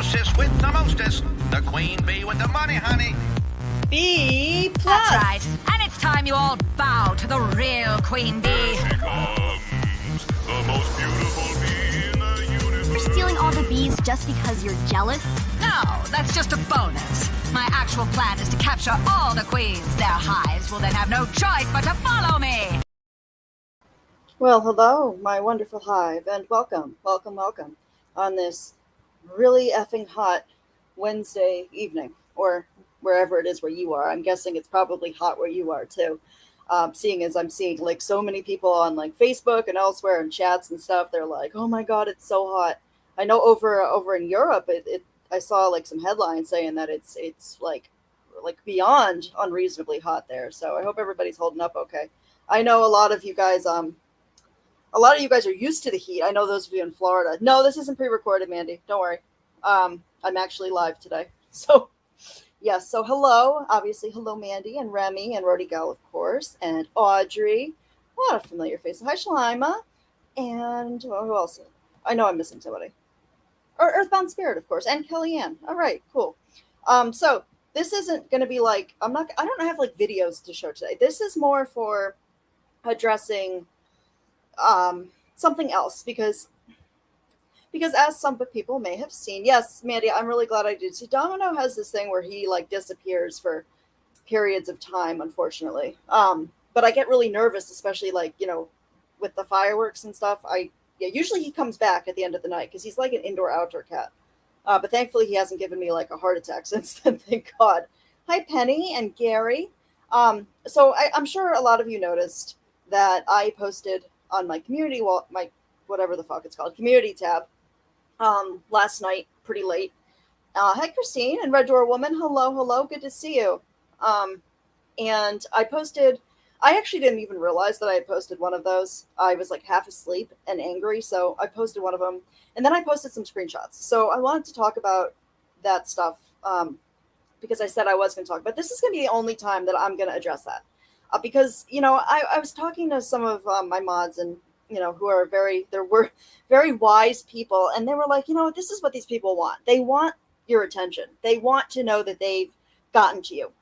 hostess with the mostest. The queen bee with the money, honey. BeePlus. That's right. And it's time you all bow to the real queen bee. Here she comes, the most beautiful bee in the universe. You're stealing all the bees just because you're jealous? No, that's just a bonus. My actual plan is to capture all the queens. Their hives will then have no choice but to follow me. Well, hello, my wonderful hive, and welcome on this really effing hot Wednesday evening, or wherever it is where you are. I'm guessing it's probably hot where you are too. Seeing as I'm seeing like so many people on like Facebook and elsewhere in chats and stuff, they're like, "Oh my God, it's so hot." I know over in Europe, I saw like some headlines saying that it's like beyond unreasonably hot there. So I hope everybody's holding up okay. I know a lot of you guys are used to the heat. I know those of you in Florida. No, this isn't pre-recorded, Mandy. Don't worry. I'm actually live today. So, yes. So, hello. Obviously, hello, Mandy and Remy and Rody Gal, of course, and Audrey. A lot of familiar faces. Hi, Shalima. And who else? I know I'm missing somebody. Or Earthbound Spirit, of course, and Kellyanne. All right, cool. So this isn't going to be like I don't have like videos to show today. This is more for addressing something else because as some people may have seen, yes, Mandy, I'm really glad I did see. Domino has this thing where he like disappears for periods of time, unfortunately. But I get really nervous, especially like, with the fireworks and stuff. Usually he comes back at the end of the night because he's like an indoor-outdoor cat. But thankfully he hasn't given me like a heart attack since then, thank God. Hi, Penny and Gary. So I'm sure a lot of you noticed that I posted on my community wall, my whatever the fuck it's called, community tab, last night, pretty late. Hi, Christine and Red Door Woman. Hello. Good to see you. And I actually didn't even realize that I had posted one of those. I was like half asleep and angry, so I posted one of them. And then I posted some screenshots. So I wanted to talk about that stuff because I said I was going to talk about. This is going to be the only time that I'm going to address that. Because, I was talking to some of my mods and, who are were very wise people. And they were like, this is what these people want. They want your attention. They want to know that they've gotten to you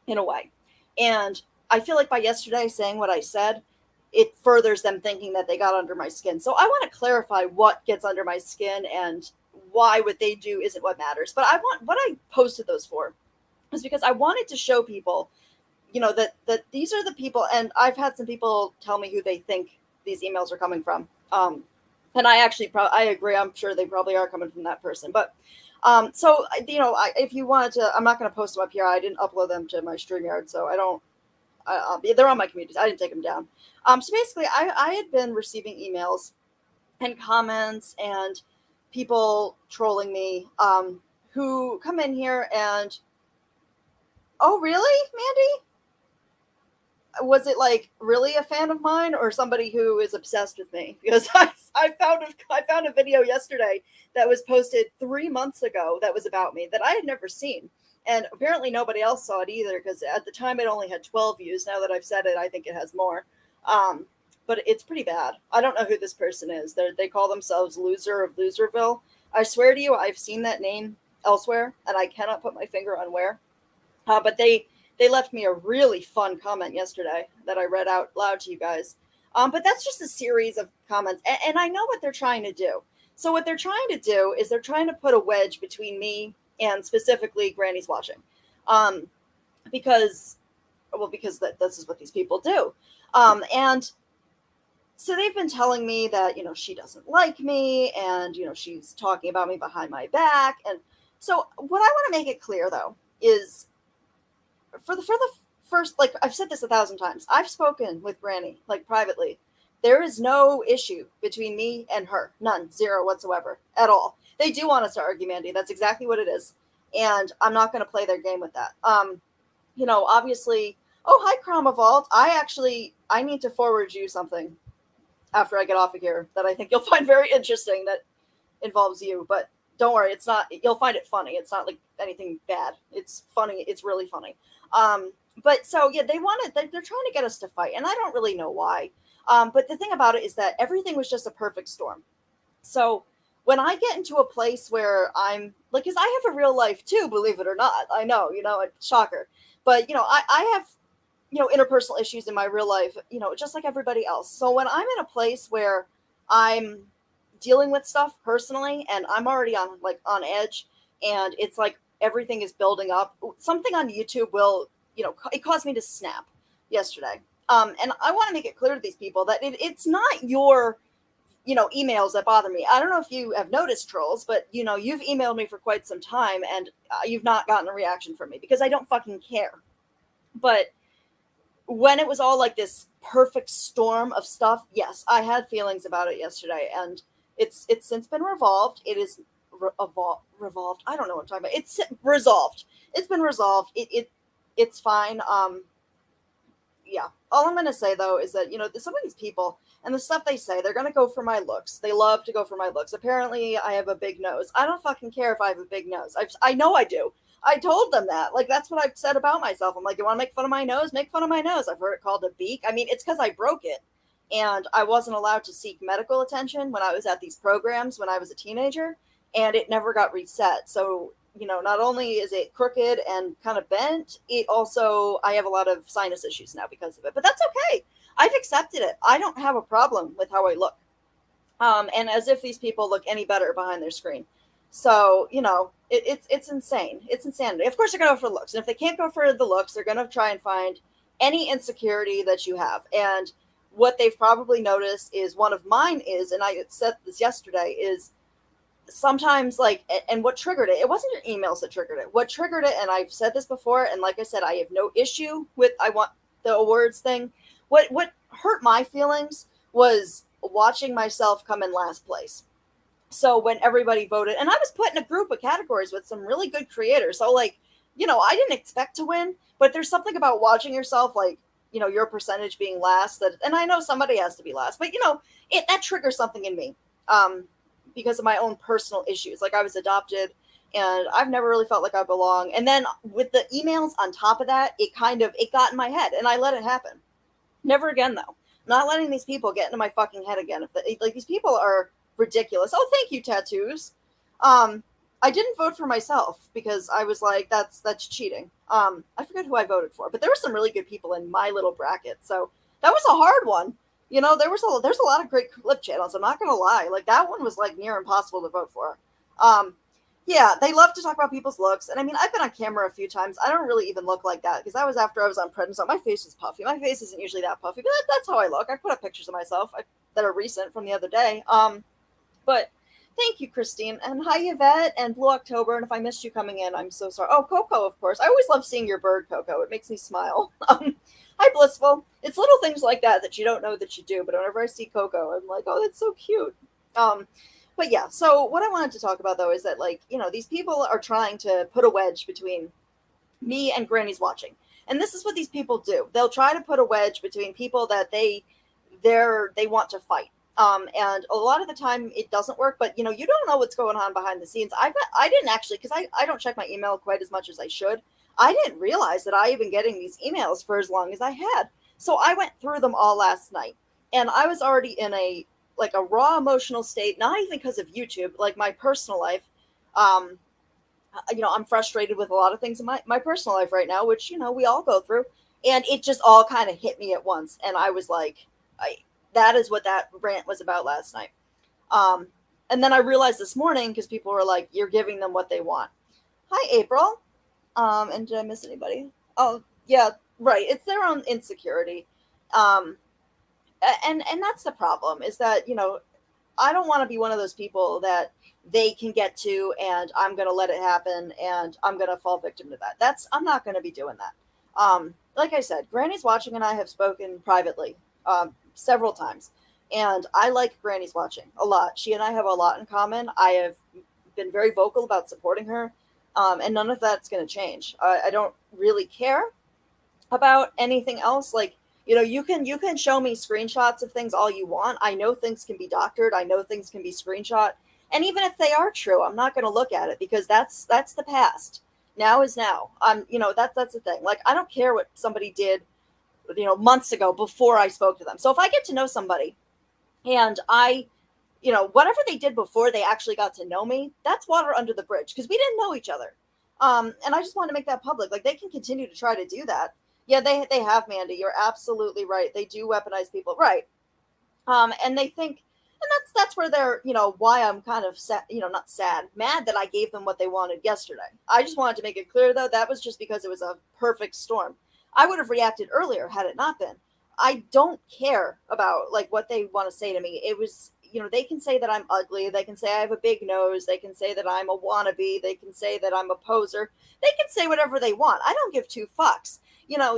in a way. And I feel like by yesterday saying what I said, it furthers them thinking that they got under my skin. So I want to clarify what gets under my skin and why what they do isn't what matters. But what I posted those for is because I wanted to show people, that these are the people, and I've had some people tell me who they think these emails are coming from. And I actually, I agree. I'm sure they probably are coming from that person. But so, if you wanted to, I'm not going to post them up here. I didn't upload them to my StreamYard, so I don't. They're on my communities. I didn't take them down. So basically, I had been receiving emails and comments and people trolling me who come in here and, oh, really, Mandy? Was it like really a fan of mine or somebody who is obsessed with me? Because I found a video yesterday that was posted 3 months ago that was about me that I had never seen. And apparently nobody else saw it either because at the time it only had 12 views. Now that I've said it, I think it has more. But it's pretty bad. I don't know who this person is. They call themselves Loser of Loserville. I swear to you, I've seen that name elsewhere, and I cannot put my finger on where. But they left me a really fun comment yesterday that I read out loud to you guys. But that's just a series of comments. And I know what they're trying to do. So what they're trying to do is they're trying to put a wedge between me and specifically Granny's Watching. Because this is what these people do. And so they've been telling me that, she doesn't like me and, she's talking about me behind my back. And so what I want to make it clear, though, is for the first, like I've said this 1,000 times, I've spoken with Granny, like privately. There is no issue between me and her. None. Zero whatsoever at all. They do want us to argue, Mandy. That's exactly what it is. And I'm not going to play their game with that. Obviously, oh, hi, Chroma Vault. I need to forward you something after I get off of here that I think you'll find very interesting that involves you. But don't worry, it's not, you'll find it funny. It's not like anything bad. It's funny. It's really funny. But so, yeah, they're trying to get us to fight. And I don't really know why. But the thing about it is that everything was just a perfect storm. So when I get into a place where I'm like, because I have a real life too, believe it or not. I know, shocker. But, I have, interpersonal issues in my real life, just like everybody else. So when I'm in a place where I'm dealing with stuff personally and I'm already on edge, and it's like everything is building up, something on YouTube will, it caused me to snap yesterday. And I want to make it clear to these people that it's not your emails that bother me. I don't know if you have noticed, trolls, but you've emailed me for quite some time and you've not gotten a reaction from me because I don't fucking care. But when it was all like this perfect storm of stuff, yes, I had feelings about it yesterday, and it's since been revolved. It is revolved. I don't know what I'm talking about. It's resolved. It's been resolved. It's fine. Yeah. All I'm going to say, though, is that, some of these people and the stuff they say, they're going to go for my looks. They love to go for my looks. Apparently, I have a big nose. I don't fucking care if I have a big nose. I know I do. I told them that. Like, that's what I've said about myself. I'm like, you want to make fun of my nose? Make fun of my nose. I've heard it called a beak. I mean, it's because I broke it. And I wasn't allowed to seek medical attention when I was at these programs when I was a teenager. And it never got reset. So, not only is it crooked and kind of bent, I have a lot of sinus issues now because of it. But that's okay. I've accepted it. I don't have a problem with how I look. And as if these people look any better behind their screen. So, it's insane. It's insanity. Of course, they're going to go for looks. And if they can't go for the looks, they're going to try and find any insecurity that you have. And what they've probably noticed is one of mine is, and I said this yesterday, is sometimes and what triggered it wasn't your emails that triggered it. What triggered it, and I've said this before, and like I said, I have no issue with I want the awards thing. What hurt my feelings was watching myself come in last place. So when everybody voted, and I was put in a group of categories with some really good creators, so I didn't expect to win, but there's something about watching yourself your percentage being last, that, and I know somebody has to be last, but that triggers something in me. Because of my own personal issues. Like, I was adopted and I've never really felt like I belong. And then with the emails on top of that, it got in my head and I let it happen. Never again, though. Not letting these people get into my fucking head again. These people are ridiculous. Oh, thank you, tattoos. I didn't vote for myself because I was like, that's cheating. I forget who I voted for, but there were some really good people in my little bracket. So that was a hard one. There's a lot of great clip channels. I'm not going to lie. Like, that one was near impossible to vote for. Yeah, they love to talk about people's looks. And I mean, I've been on camera a few times. I don't really even look like that because that was after I was on prednisone. My face is puffy. My face isn't usually that puffy, but that's how I look. I put up pictures of myself that are recent from the other day. But thank you, Christine. And hi, Yvette and Blue October. And if I missed you coming in, I'm so sorry. Oh, Coco, of course. I always love seeing your bird, Coco. It makes me smile. Hi, Blissful. It's little things like that you don't know that you do. But whenever I see Coco, I'm like, oh, that's so cute. But yeah, so what I wanted to talk about, though, is that, these people are trying to put a wedge between me and Granny's watching. And this is what these people do. They'll try to put a wedge between people that they want to fight. And a lot of the time it doesn't work, but you don't know what's going on behind the scenes. I didn't actually, because I don't check my email quite as much as I should. I didn't realize that I had been getting these emails for as long as I had. So I went through them all last night, and I was already in a raw emotional state, not even because of YouTube, like my personal life. I'm frustrated with a lot of things in my personal life right now, which, we all go through. And it just all kind of hit me at once. And I was like, that is what that rant was about last night. And then I realized this morning, because people were like, you're giving them what they want. Hi, April. And did I miss anybody? Oh, yeah, right. It's their own insecurity. And that's the problem, is that, I don't want to be one of those people that they can get to and I'm going to let it happen and I'm going to fall victim to that. I'm not going to be doing that. Like I said, Granny's Watching and I have spoken privately several times, and I like Granny's Watching a lot. She and I have a lot in common. I have been very vocal about supporting her, and none of that's going to change. I don't really care about anything else. You can show me screenshots of things all you want. I know things can be doctored. I know things can be screenshot. And even if they are true, I'm not going to look at it because that's the past. Now is now. That's the thing. I don't care what somebody did, months ago before I spoke to them. So if I get to know somebody and I whatever they did before they actually got to know me, that's water under the bridge because we didn't know each other. And I just want to make that public. Like, they can continue to try to do that. Yeah, they have, Mandy. You're absolutely right. They do weaponize people, right? And they think, and that's where they're, why I'm kind of sad, not sad, mad that I gave them what they wanted yesterday. I just wanted to make it clear, though, that was just because it was a perfect storm. I would have reacted earlier had it not been. I don't care about like what they want to say to me. It was, they can say that I'm ugly. They can say I have a big nose. They can say that I'm a wannabe. They can say that I'm a poser. They can say whatever they want. I don't give two fucks.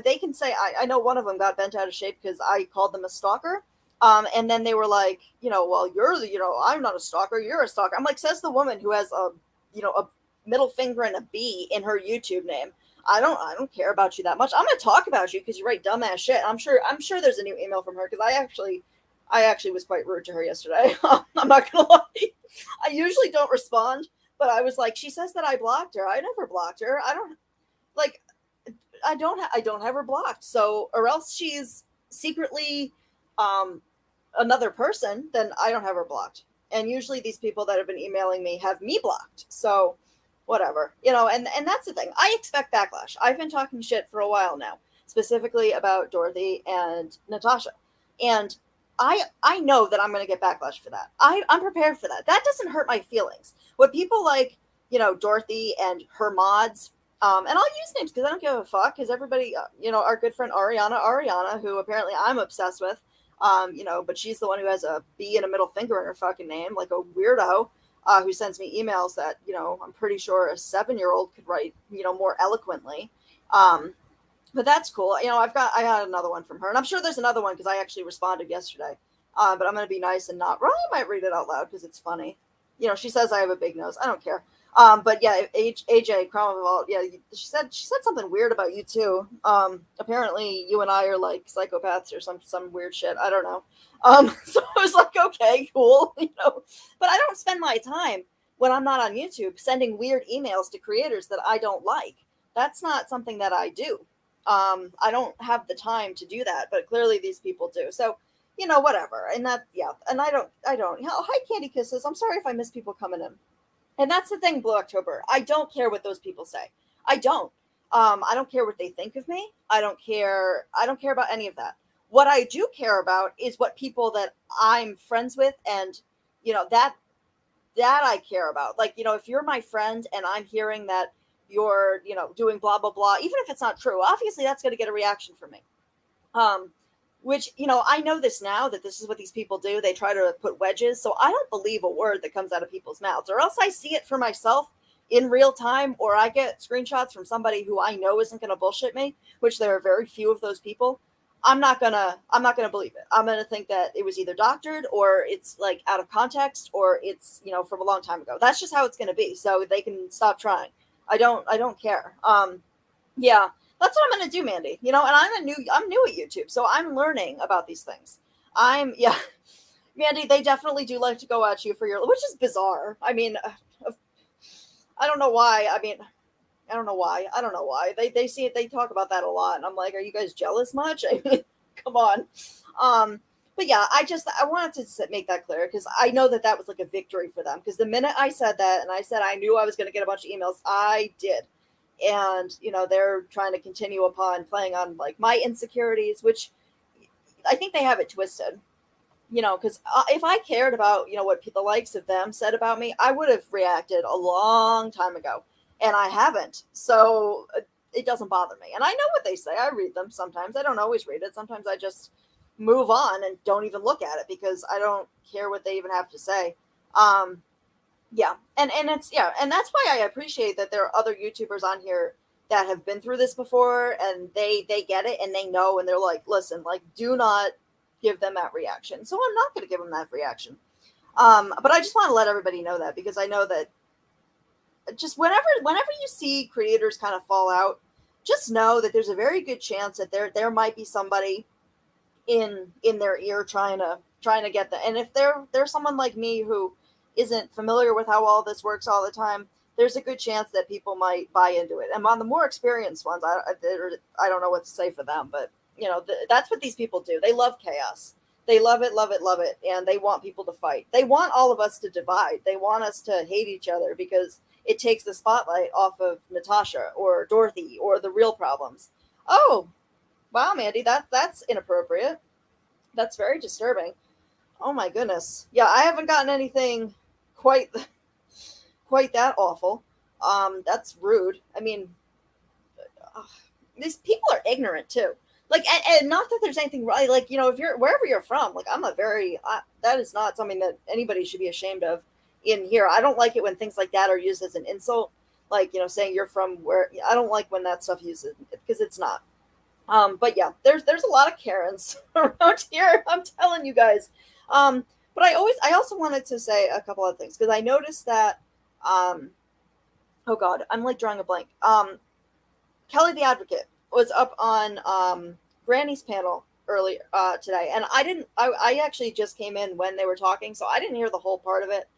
They can say, I know one of them got bent out of shape because I called them a stalker. And then they were like, well, I'm not a stalker. You're a stalker. I'm like, says the woman who has a middle finger and a B in her YouTube name. I don't care about you that much. I'm going to talk about you because you write dumbass shit. I'm sure there's a new email from her because I actually was quite rude to her yesterday. I'm not going to lie. I usually don't respond, but I was like, she says that I blocked her. I never blocked her. I don't have her blocked. So, or else she's secretly, another person, then I don't have her blocked. And usually these people that have been emailing me have me blocked. So whatever, and that's the thing. I expect backlash. I've been talking shit for a while now, specifically about Dorothy and Natasha. And I know that I'm going to get backlash for that. I'm prepared for that. That doesn't hurt my feelings. What people like, Dorothy and her mods, and I'll use names because I don't give a fuck, because everybody, our good friend Ariana, who apparently I'm obsessed with, but she's the one who has a B and a middle finger in her fucking name, like a weirdo, who sends me emails that, I'm pretty sure a 7-year-old could write, more eloquently. But that's cool. I had another one from her, and I'm sure there's another one because I actually responded yesterday. But I'm going to be nice and not, well, I might read it out loud because it's funny. She says I have a big nose. I don't care. But yeah, AJ Cromwell, yeah, she said something weird about you too. Apparently you and I are like psychopaths or some weird shit. I don't know. So I was like, okay, cool, but I don't spend my time when I'm not on YouTube sending weird emails to creators that I don't like. That's not something that I do. I don't have the time to do that, but clearly these people do. So, whatever. And that, yeah. And I don't, hi, Candy Kisses. I'm sorry if I miss people coming in. And that's the thing, Blue October. I don't care what those people say. I don't. I don't care what they think of me. I don't care about any of that. What I do care about is what people that I'm friends with, and that I care about. Like, if you're my friend and I'm hearing that you're, doing blah blah blah, even if it's not true, obviously that's going to get a reaction from me. Which, I know this now, that this is what these people do. They try to put wedges. So I don't believe a word that comes out of people's mouths, or else I see it for myself in real time, or I get screenshots from somebody who I know isn't going to bullshit me, which there are very few of those people. I'm not gonna believe it. I'm gonna think that it was either doctored, or it's like out of context, or it's, from a long time ago. That's just how it's gonna be. So they can stop trying. I don't care. Yeah. That's what I'm going to do, Mandy. And I'm new at YouTube, so I'm learning about these things. Mandy, they definitely do like to go at you for which is bizarre. I mean, I don't know why. I don't know why. They see it. They talk about that a lot, and I'm like, are you guys jealous much? I mean, come on. But yeah, I wanted to make that clear because I know that was like a victory for them. Because the minute I said that, and I said I knew I was going to get a bunch of emails, I did. And, they're trying to continue upon playing on like my insecurities, which I think they have it twisted, because if I cared about, what the likes of them said about me, I would have reacted a long time ago, and I haven't. So it doesn't bother me. And I know what they say. I read them sometimes. I don't always read it. Sometimes I just move on and don't even look at it because I don't care what they even have to say. Yeah. And it's, yeah. And that's why I appreciate that there are other YouTubers on here that have been through this before, and they get it, and they know, and they're like, listen, like, do not give them that reaction. So I'm not going to give them that reaction. But I just want to let everybody know that, because I know that just whenever you see creators kind of fall out, just know that there's a very good chance that there might be somebody in their ear trying to get that. And if there's someone like me who isn't familiar with how all this works all the time, there's a good chance that people might buy into it. And on the more experienced ones, I don't know what to say for them, but that's what these people do. They love chaos. They love it, love it, love it, and they want people to fight. They want all of us to divide. They want us to hate each other because it takes the spotlight off of Natasha or Dorothy or the real problems. Oh, wow, Mandy, that's inappropriate. That's very disturbing. Oh my goodness. Yeah, I haven't gotten anything quite quite that awful. That's rude. I mean, ugh, these people are ignorant too. Like, and not that there's anything right. Like, if you're wherever you're from, like, that is not something that anybody should be ashamed of in here. I don't like it when things like that are used as an insult. Like, saying you're from where. I don't like when that stuff uses because it's not. But yeah, there's a lot of Karens around here. I'm telling you guys. But I also wanted to say a couple of things because I noticed that. Oh God, I'm like drawing a blank. Kelly the Advocate was up on Granny's panel earlier today, and I actually just came in when they were talking, so I didn't hear the whole part of it.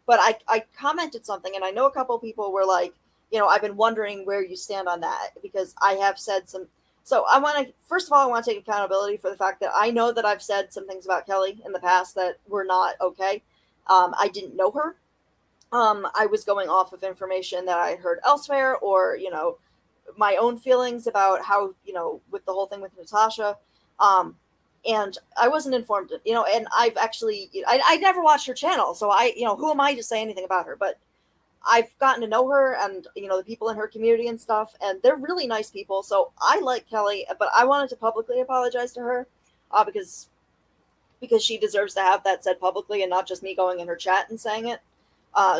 But I commented something, and I know a couple of people were like, I've been wondering where you stand on that because I have said some. So first of all, I want to take accountability for the fact that I know that I've said some things about Kelly in the past that were not okay. I didn't know her. I was going off of information that I heard elsewhere, or my own feelings about how with the whole thing with Natasha, and I wasn't informed. And I've actually I never watched her channel, so who am I to say anything about her? But I've gotten to know her and the people in her community and stuff, and they're really nice people. So I like Kelly, but I wanted to publicly apologize to her because she deserves to have that said publicly and not just me going in her chat and saying it.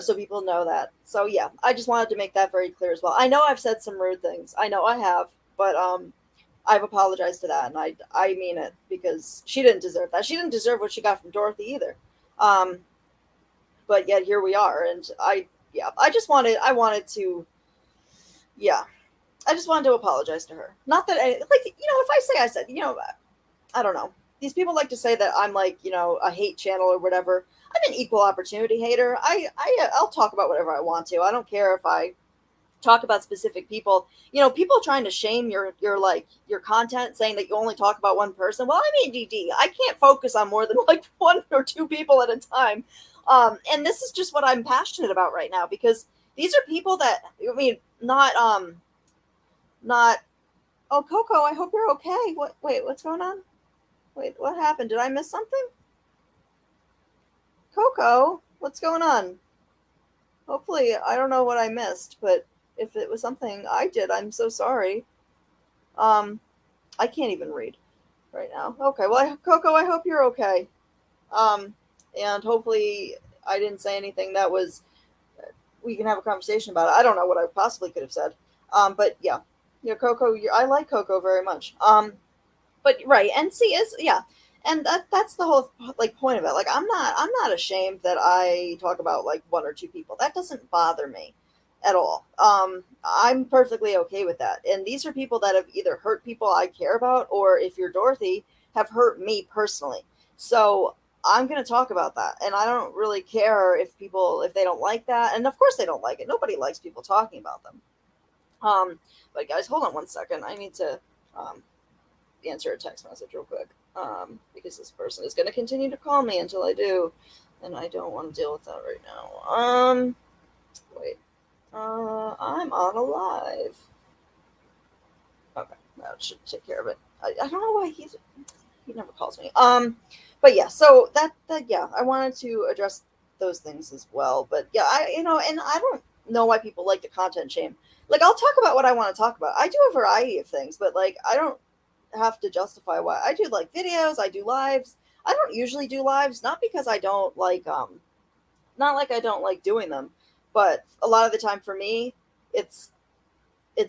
So people know that. So yeah, I just wanted to make that very clear as well. I know I've said some rude things. I know I have, but I've apologized to that, and I mean it because she didn't deserve that. She didn't deserve what she got from Dorothy either. But yet here we are, and I wanted to apologize to her. Not that if I said, I don't know. These people like to say that I'm like, a hate channel or whatever. I'm an equal opportunity hater. I'll talk about whatever I want to. I don't care if I talk about specific people. People trying to shame your content, saying that you only talk about one person. Well, I'm ADD. I can't focus on more than like one or two people at a time. And this is just what I'm passionate about right now because these are people that not. Oh, Coco, I hope you're okay. What's going on? Wait, what happened? Did I miss something? Coco, what's going on? Hopefully, I don't know what I missed, but if it was something I did, I'm so sorry. I can't even read right now. Okay, well, Coco, I hope you're okay. And hopefully I didn't say anything that was, we can have a conversation about it. I don't know what I possibly could have said. But yeah, Coco, I like Coco very much. But right, NC is, yeah. And that's the whole point of it. Like I'm not ashamed that I talk about like one or two people. That doesn't bother me at all. I'm perfectly okay with that. And these are people that have either hurt people I care about, or if you're Dorothy, have hurt me personally. So I'm going to talk about that. And I don't really care if they don't like that. And of course they don't like it. Nobody likes people talking about them. But guys, hold on one second. I need to answer a text message real quick. Because this person is going to continue to call me until I do, and I don't want to deal with that right now. Wait. I'm on a live. Okay, that should take care of it. I don't know why he never calls me. But yeah, so that yeah, I wanted to address those things as well. But yeah, and I don't know why people like to content shame. Like I'll talk about what I want to talk about. I do a variety of things, but like I don't have to justify why. I do like videos, I do lives. I don't usually do lives, not because I don't like not like I don't like doing them, but a lot of the time for me it's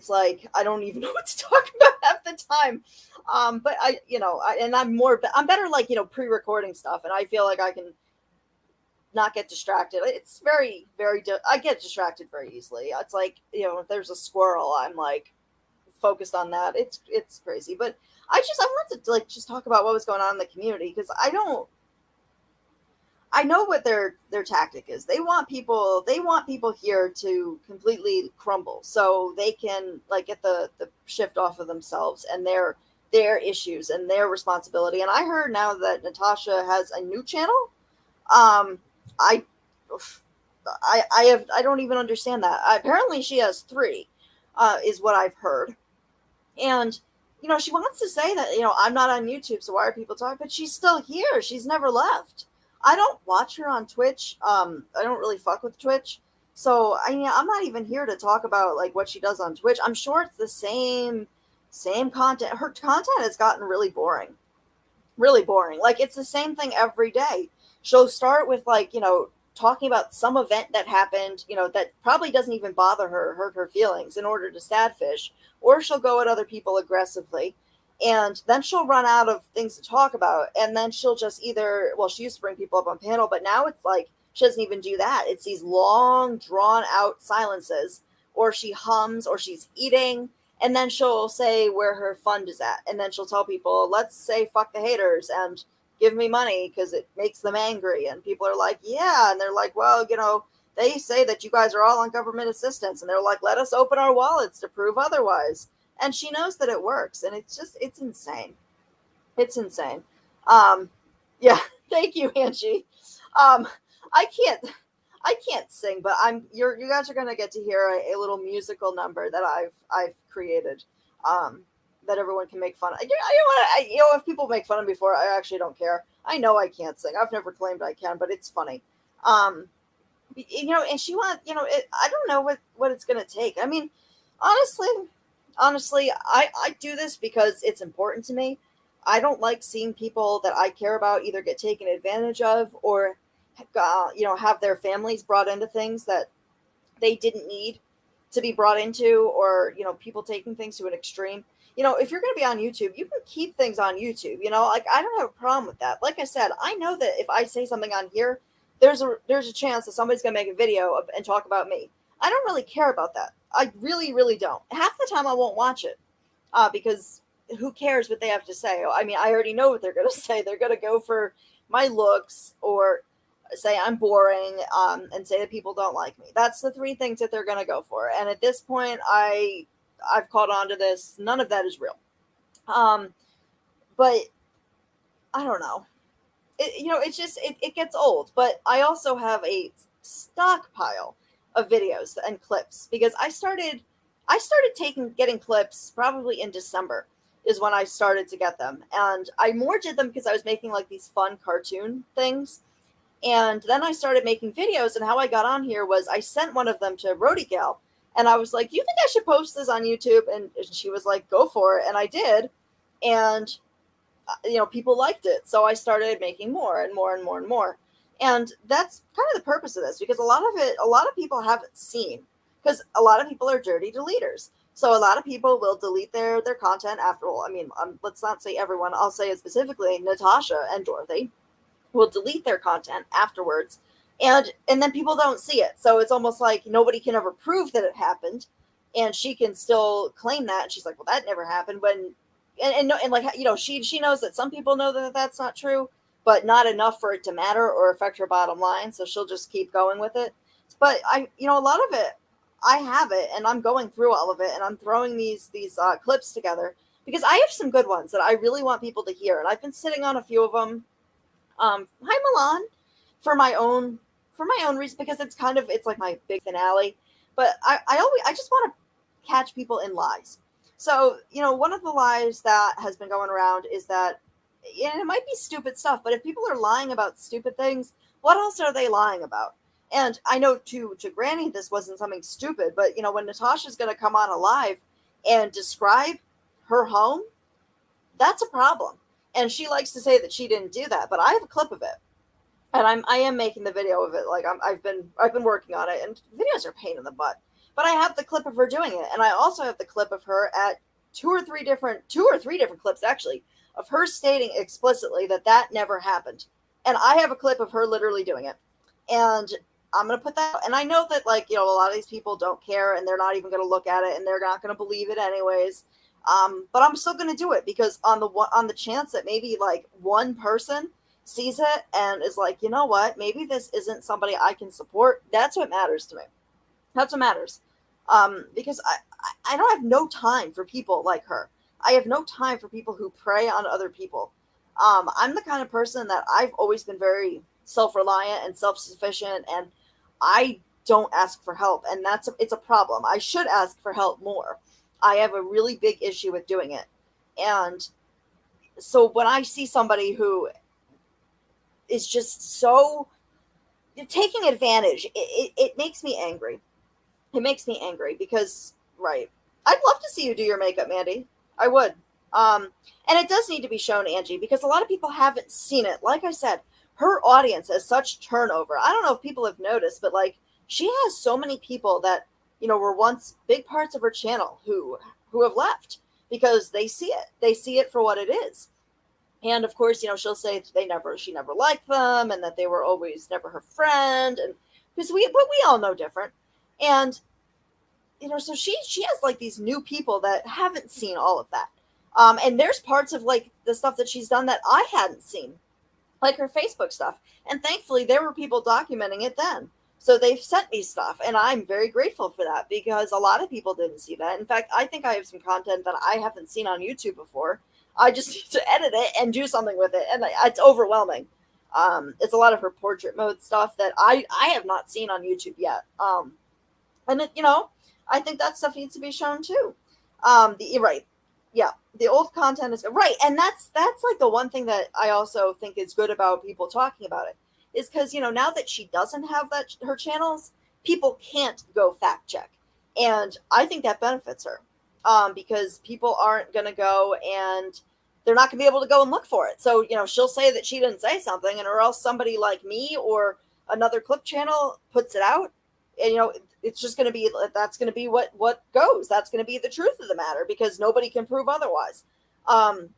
like I don't even know what to talk about half the time. But I'm better like pre-recording stuff, and I feel like I can not get distracted. It's very I get distracted very easily. It's like if there's a squirrel, I'm like focused on that. It's crazy. But I wanted to like just talk about what was going on in the community, because I know what their tactic is. They want people here to completely crumble so they can like get the shift off of themselves, and they're their issues and their responsibility. And I heard now that Natasha has a new channel. Um, I, I don't even understand that. Apparently she has three, is what I've heard. And, she wants to say that, I'm not on YouTube, so why are people talking? But she's still here. She's never left. I don't watch her on Twitch. I don't really fuck with Twitch. So, I'm not even here to talk about, like, what she does on Twitch. I'm sure it's the same content. Her content has gotten really boring. Really boring. Like, it's the same thing every day. She'll start with, like, talking about some event that happened, that probably doesn't even bother her, hurt her feelings in order to sadfish, or she'll go at other people aggressively, and then she'll run out of things to talk about, and then she'll just she used to bring people up on panel, but now it's like she doesn't even do that. It's these long, drawn out silences, or she hums, or she's eating, and then she'll say where her fund is at, and then she'll tell people, let's say fuck the haters, and give me money because it makes them angry. And people are like, yeah. And they're like, well, they say that you guys are all on government assistance. And they're like, let us open our wallets to prove otherwise. And she knows that it works. And it's insane. It's insane. Yeah. Thank you, Angie. I can't sing, but you guys are going to get to hear a little musical number that I've created. That everyone can make fun of. If people make fun of me for it, I actually don't care. I know I can't sing. I've never claimed I can, but it's funny. And she wants, I don't know what it's going to take. I mean, honestly, I do this because it's important to me. I don't like seeing people that I care about either get taken advantage of or, have their families brought into things that they didn't need to be brought into, or, people taking things to an extreme. If you're going to be on YouTube, you can keep things on YouTube, like I don't have a problem with that. Like I said, I know that if I say something on here, there's a chance that somebody's going to make a video and talk about me. I don't really care about that. I really, really don't. Half the time I won't watch it because who cares what they have to say? I mean, I already know what they're going to say. They're going to go for my looks or say I'm boring and say that people don't like me. That's the three things that they're going to go for. And at this point, I've caught on to this. None of that is real. But I don't know. It gets old. But I also have a stockpile of videos and clips because I started getting clips probably in December is when I started to get them. And I more did them because I was making like these fun cartoon things. And then I started making videos, and how I got on here was I sent one of them to Rody Gal. And I was like, you think I should post this on YouTube? And she was like, go for it. And I did. And, people liked it. So I started making more and more and more and more. And that's kind of the purpose of this, because a lot of people haven't seen, because a lot of people are dirty deleters. So a lot of people will delete their content after all. I mean, let's not say everyone. I'll say it specifically, Natasha and Dorothy will delete their content afterwards. And then people don't see it. So it's almost like nobody can ever prove that it happened. And she can still claim that. And she's like, well, that never happened. She knows that some people know that that's not true, but not enough for it to matter or affect her bottom line. So she'll just keep going with it. But a lot of it, I have it, and I'm going through all of it, and I'm throwing these clips together because I have some good ones that I really want people to hear. And I've been sitting on a few of them. Hi, Milan, for my own reason, because it's like my big finale. But I just want to catch people in lies. So, one of the lies that has been going around is that, and it might be stupid stuff, but if people are lying about stupid things, what else are they lying about? And I know to Granny, this wasn't something stupid, but when Natasha's going to come on live and describe her home, that's a problem. And she likes to say that she didn't do that, but I have a clip of it. And I am making the video of it. Like I've been working on it, and videos are a pain in the butt. But I have the clip of her doing it, and I also have the clip of her at two or three different clips actually of her stating explicitly that never happened. And I have a clip of her literally doing it, and I'm gonna put that. And I know that a lot of these people don't care, and they're not even gonna look at it, and they're not gonna believe it anyways. But I'm still gonna do it because on the chance that maybe one person sees it and is like, you know what, maybe this isn't somebody I can support. That's what matters to me. That's what matters. Because I don't have no time for people like her. I have no time for people who prey on other people. I'm the kind of person that I've always been very self-reliant and self-sufficient, and I don't ask for help, and it's a problem. I should ask for help more. I have a really big issue with doing it. And so when I see somebody who is just so taking advantage, it makes me angry. It makes me angry because, right, I'd love to see you do your makeup, Mandy. I would. And it does need to be shown, Angie, because a lot of people haven't seen it. Like I said, her audience has such turnover. I don't know if people have noticed, but like she has so many people that, were once big parts of her channel who have left because they see it. They see it for what it is. And of course, she'll say she never liked them and that they were always never her friend. And but we all know different. And so she has like these new people that haven't seen all of that. And there's parts of like the stuff that she's done that I hadn't seen, like her Facebook stuff. And thankfully there were people documenting it then. So they've sent me stuff, and I'm very grateful for that because a lot of people didn't see that. In fact, I think I have some content that I haven't seen on YouTube before. I just need to edit it and do something with it, and it's overwhelming. It's a lot of her portrait mode stuff that I have not seen on YouTube yet. And I think that stuff needs to be shown too. Right, yeah, the old content is right, and that's like the one thing that I also think is good about people talking about it is because now that she doesn't have her channels, people can't go fact check, and I think that benefits her. Because people aren't going to go and they're not going to be able to go and look for it. So, she'll say that she didn't say something, or else somebody like me or another clip channel puts it out. And, it's just going to be, that's going to be what goes. That's going to be the truth of the matter because nobody can prove otherwise. And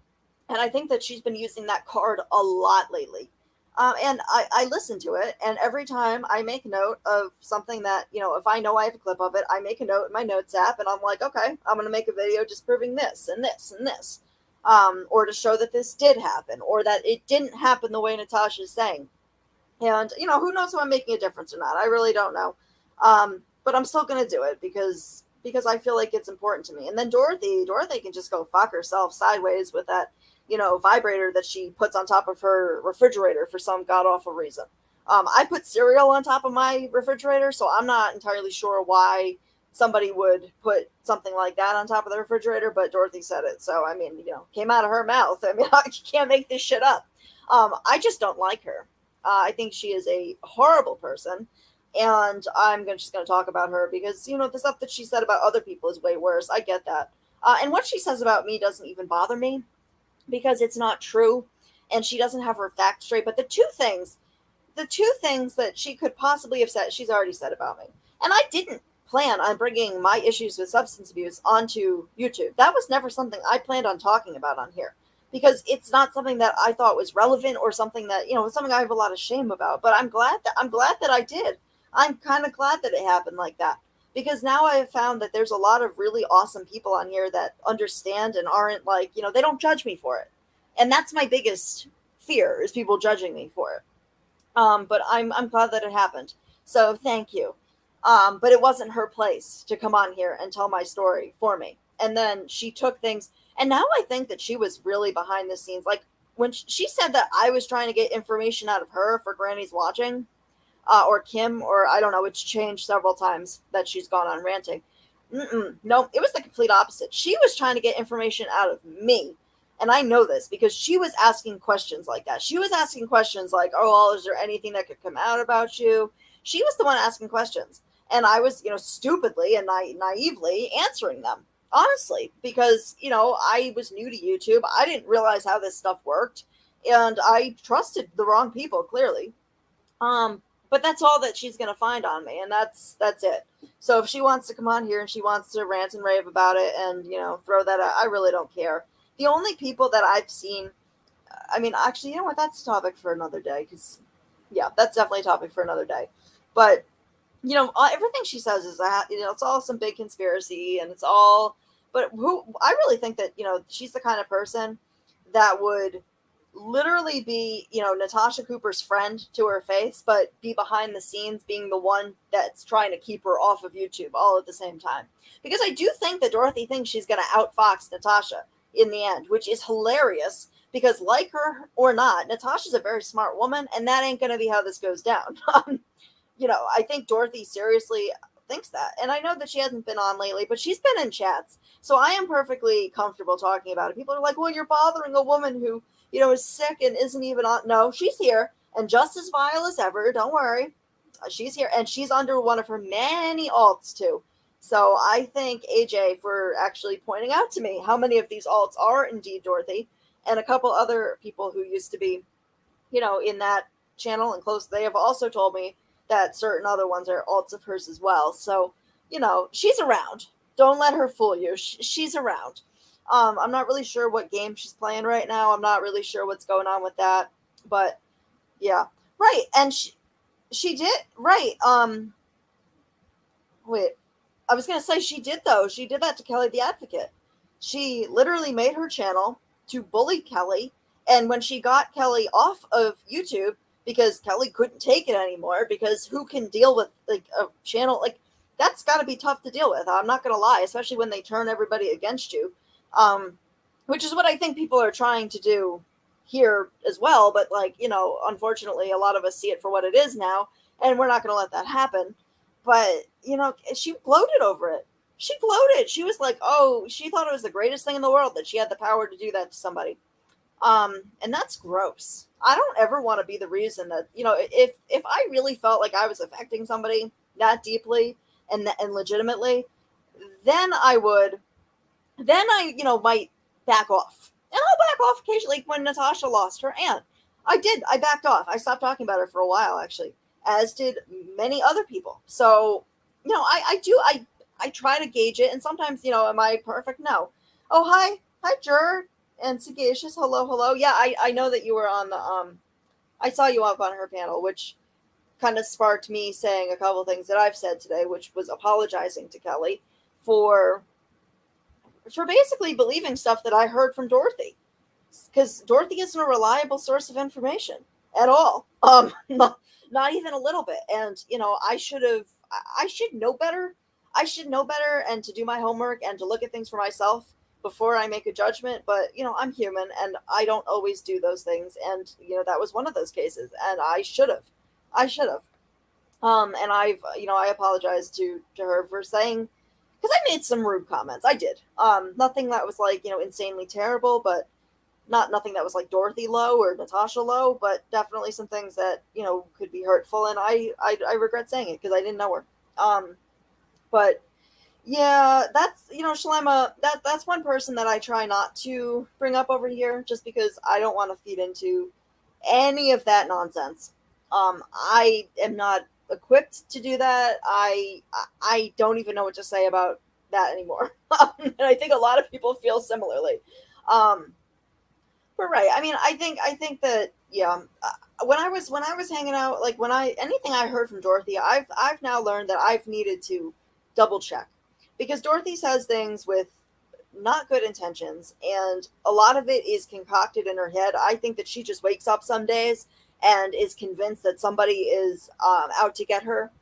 I think that she's been using that card a lot lately. And I listen to it, and every time I make note of something that, if I know I have a clip of it, I make a note in my notes app, and I'm like, okay, I'm going to make a video just proving this and this and this, or to show that this did happen, or that it didn't happen the way Natasha's saying. And, who knows if I'm making a difference or not? I really don't know. But I'm still going to do it because I feel like it's important to me. And then Dorothy can just go fuck herself sideways with that vibrator that she puts on top of her refrigerator for some god-awful reason. I put cereal on top of my refrigerator, so I'm not entirely sure why somebody would put something like that on top of the refrigerator, but Dorothy said it. So, I mean, came out of her mouth. I mean, you can't make this shit up. I just don't like her. I think she is a horrible person, and I'm just going to talk about her because, the stuff that she said about other people is way worse. I get that. And what she says about me doesn't even bother me, because it's not true and she doesn't have her facts straight. But the two things that she could possibly have said, she's already said about me. And I didn't plan on bringing my issues with substance abuse onto YouTube. That was never something I planned on talking about on here because it's not something that I thought was relevant or something that, something I have a lot of shame about. But I'm glad that I did. I'm kind of glad that it happened like that. Because now I have found that there's a lot of really awesome people on here that understand and aren't like, they don't judge me for it. And that's my biggest fear is people judging me for it. But I'm glad that it happened. So thank you. But it wasn't her place to come on here and tell my story for me. And then she took things. And now I think that she was really behind the scenes. Like when she said that I was trying to get information out of her for Granny's watching. Or Kim, or I don't know, it's changed several times that she's gone on ranting. No, it was the complete opposite. She was trying to get information out of me. And I know this because she was asking questions like that. She was asking questions like, oh, well, is there anything that could come out about you? She was the one asking questions. And I was, stupidly and naively answering them, honestly, because, I was new to YouTube. I didn't realize how this stuff worked. And I trusted the wrong people, clearly. But that's all that she's going to find on me, and that's it. So if she wants to come on here and she wants to rant and rave about it and, throw that out, I really don't care. The only people that I've seen, I mean, actually, you know what? That's a topic for another day because, yeah, that's definitely a topic for another day. But, everything she says is that, it's all some big conspiracy and it's all, but I really think that, she's the kind of person that would literally be, Natasha Cooper's friend to her face, but be behind the scenes being the one that's trying to keep her off of YouTube all at the same time. Because I do think that Dorothy thinks she's going to outfox Natasha. in the end, which is hilarious because, like her or not, Natasha's a very smart woman, and that ain't going to be how this goes down. I think Dorothy seriously thinks that. And I know that she hasn't been on lately, but she's been in chats. So I am perfectly comfortable talking about it. People are like, well, you're bothering a woman who, is sick and isn't even on. No, she's here and just as vile as ever. Don't worry. She's here and she's under one of her many alts too. So I thank AJ for actually pointing out to me how many of these alts are indeed Dorothy and a couple other people who used to be, in that channel and close. They have also told me that certain other ones are alts of hers as well. So, she's around. Don't let her fool you. She's around. I'm not really sure what game she's playing right now. I'm not really sure what's going on with that. But, yeah. Right. And she did. Right. Wait. I was going to say she did, though. She did that to Kelly the Advocate. She literally made her channel to bully Kelly. And when she got Kelly off of YouTube, because Kelly couldn't take it anymore, because who can deal with like a channel like that's got to be tough to deal with. I'm not going to lie, especially when they turn everybody against you, which is what I think people are trying to do here as well. But unfortunately, a lot of us see it for what it is now, and we're not going to let that happen. But she gloated over it. She gloated. She was like, oh, she thought it was the greatest thing in the world that she had the power to do that to somebody. And that's gross. I don't ever want to be the reason that, if I really felt like I was affecting somebody that deeply and legitimately, then I might back off. And I'll back off occasionally when Natasha lost her aunt. I backed off. I stopped talking about her for a while, actually, as did many other people. So, I try to gauge it. And sometimes, am I perfect? No. Oh, hi, Jer. And Sagacious, hello. Yeah, I know that you were on the I saw you up on her panel, which kind of sparked me saying a couple things that I've said today, which was apologizing to Kelly for basically believing stuff that I heard from Dorothy, because Dorothy isn't a reliable source of information at all. Not even a little bit. And I should know better. I should know better and to do my homework and to look at things for myself before I make a judgment. But, I'm human and I don't always do those things. And, that was one of those cases and I should have. And I apologize to her for saying, because I made some rude comments. I did. Nothing that was insanely terrible, but nothing that was like Dorothy low or Natasha low, but definitely some things that, could be hurtful. And I regret saying it because I didn't know her. But yeah, that's, Shalema, that's one person that I try not to bring up over here just because I don't want to feed into any of that nonsense. I am not equipped to do that. I don't even know what to say about that anymore. And I think a lot of people feel similarly. But right, I mean, I think that, yeah, when I was hanging out, like anything I heard from Dorothy, I've now learned that I've needed to double check. Because Dorothy says things with not good intentions, and a lot of it is concocted in her head. I think that she just wakes up some days and is convinced that somebody is out to get her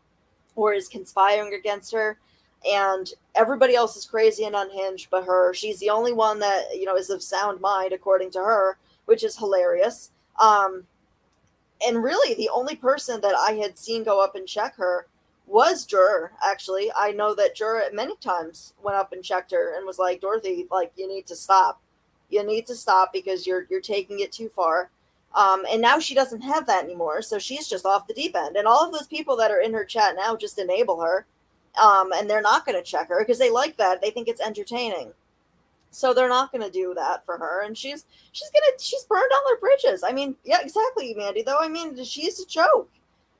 or is conspiring against her, and everybody else is crazy and unhinged but her. She's the only one that, is of sound mind, according to her, which is hilarious. And really, the only person that I had seen go up and check her was Jur, actually. I know that Jur many times went up and checked her and was like, Dorothy, like, you need to stop. You need to stop because you're taking it too far. And now she doesn't have that anymore, so she's just off the deep end. And all of those people that are in her chat now just enable her, and they're not going to check her because they like that. They think it's entertaining. So they're not going to do that for her. And she's burned all her bridges. I mean, yeah, exactly, Mandy, though. I mean, she's a joke.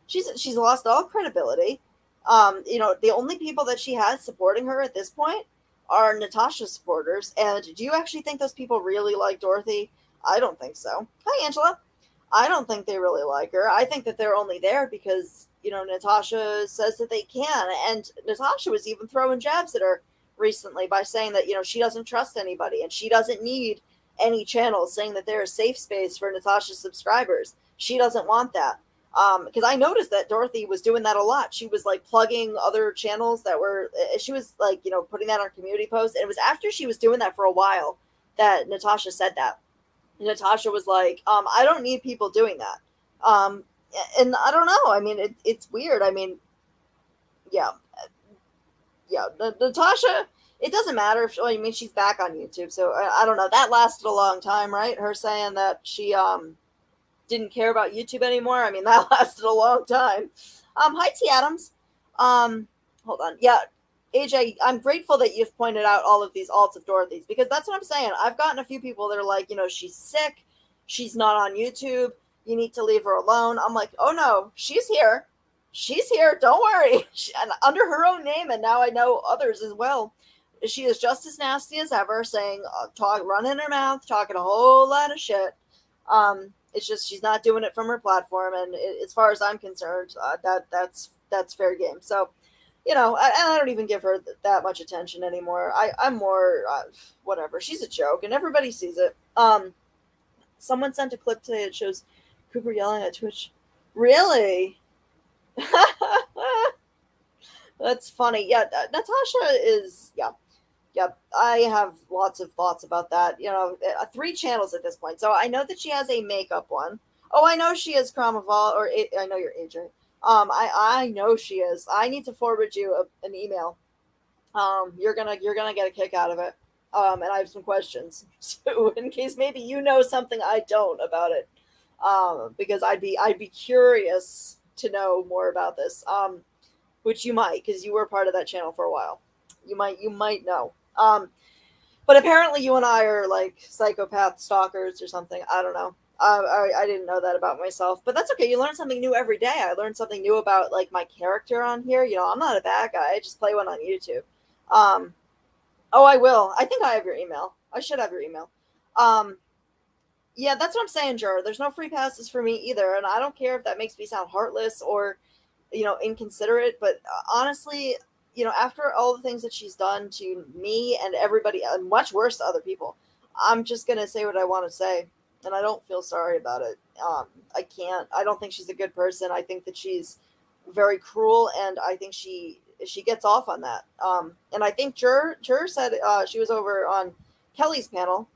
She's lost all credibility. The only people that she has supporting her at this point are Natasha supporters. And do you actually think those people really like Dorothy? I don't think so. Hi, Angela. I don't think they really like her. I think that they're only there because, Natasha says that they can. And Natasha was even throwing jabs at her recently by saying that, she doesn't trust anybody and she doesn't need any channels, saying that they're a safe space for Natasha's subscribers. She doesn't want that. Because I noticed that Dorothy was doing that a lot. She was like plugging other channels that were, she was like, putting that on community posts. And it was after she was doing that for a while that Natasha said that. Natasha was like, I don't need people doing that. Um, and I don't know. I mean, it's weird. I mean, yeah, yeah. Natasha, it doesn't matter if I mean, she's back on YouTube. So I don't know. That lasted a long time, right? Her saying that she didn't care about YouTube anymore. I mean, that lasted a long time. Hi T Adams. Um, hold on. Yeah, AJ, I'm grateful that you've pointed out all of these alts of Dorothy's, because that's what I'm saying. I've gotten a few people that are like, she's sick, she's not on YouTube, you need to leave her alone. I'm like, oh no, she's here. She's here. Don't worry. And under her own name, and now I know others as well. She is just as nasty as ever, saying, running her mouth, talking a whole lot of shit. It's just she's not doing it from her platform, and as far as I'm concerned, that's fair game. So, I don't even give her that much attention anymore. I'm more whatever. She's a joke, and everybody sees it. Someone sent a clip today that shows Cooper yelling at Twitch. Really? That's funny. Yeah, Natasha is, yeah. Yep, I have lots of thoughts about that. 3 channels at this point. So I know that she has a makeup one. Oh, I know she is Kramaval, or I know you're AJ. I know she is. I need to forward you an email. You're gonna get a kick out of it. And I have some questions, so in case maybe you know something I don't about it. Because I'd be curious to know more about this. Which you might, because you were part of that channel for a while. You might know. But apparently you and I are like psychopath stalkers or something. I don't know. I didn't know that about myself, but that's okay. You learn something new every day. I learned something new about like my character on here. I'm not a bad guy. I just play one on YouTube. Oh, I will. I think I have your email. I should have your email. Yeah, that's what I'm saying, Jur. There's no free passes for me either, and I don't care if that makes me sound heartless or, inconsiderate. But honestly, after all the things that she's done to me and everybody, and much worse to other people, I'm just gonna say what I want to say, and I don't feel sorry about it. I can't. I don't think she's a good person. I think that she's very cruel, and I think she gets off on that. And I think Jur said she was over on Kelly's panel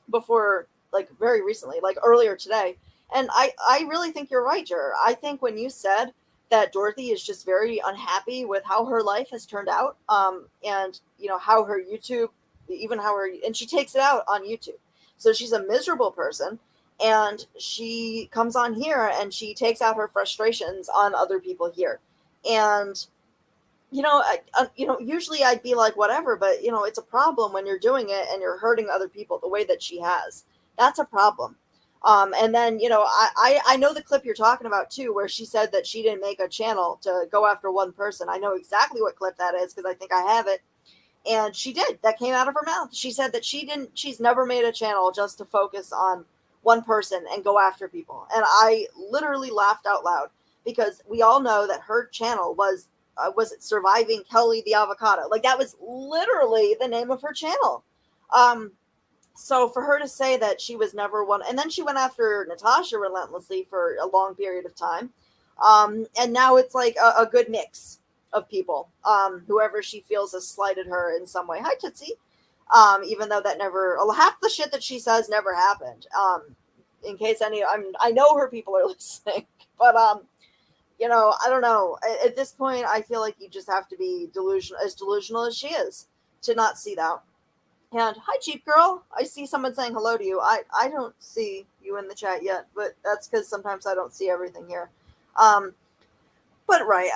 before, like very recently, like earlier today, and I really think you're right, Jur. I think when you said that Dorothy is just very unhappy with how her life has turned out, and how her YouTube, and she takes it out on YouTube. So she's a miserable person, and she comes on here and she takes out her frustrations on other people here. And usually I'd be like whatever, but it's a problem when you're doing it and you're hurting other people the way that she has. That's a problem. And then, I know the clip you're talking about too, where she said that she didn't make a channel to go after one person. I know exactly what clip that is because I think I have it. And she did. That came out of her mouth. She said that she's never made a channel just to focus on one person and go after people. And I literally laughed out loud because we all know that her channel was it Surviving Kelly the Avocado? Like that was literally the name of her channel. So for her to say that she was never one, and then she went after Natasha relentlessly for a long period of time. And now it's like a good mix of people, whoever she feels has slighted her in some way. Hi, Tootsie. Even though that half the shit that she says never happened. In case I know her people are listening, but, I don't know. At this point, I feel like you just have to be delusional as she is to not see that. And hi, Cheap Girl. I see someone saying hello to you. I don't see you in the chat yet, but that's because sometimes I don't see everything here. But right,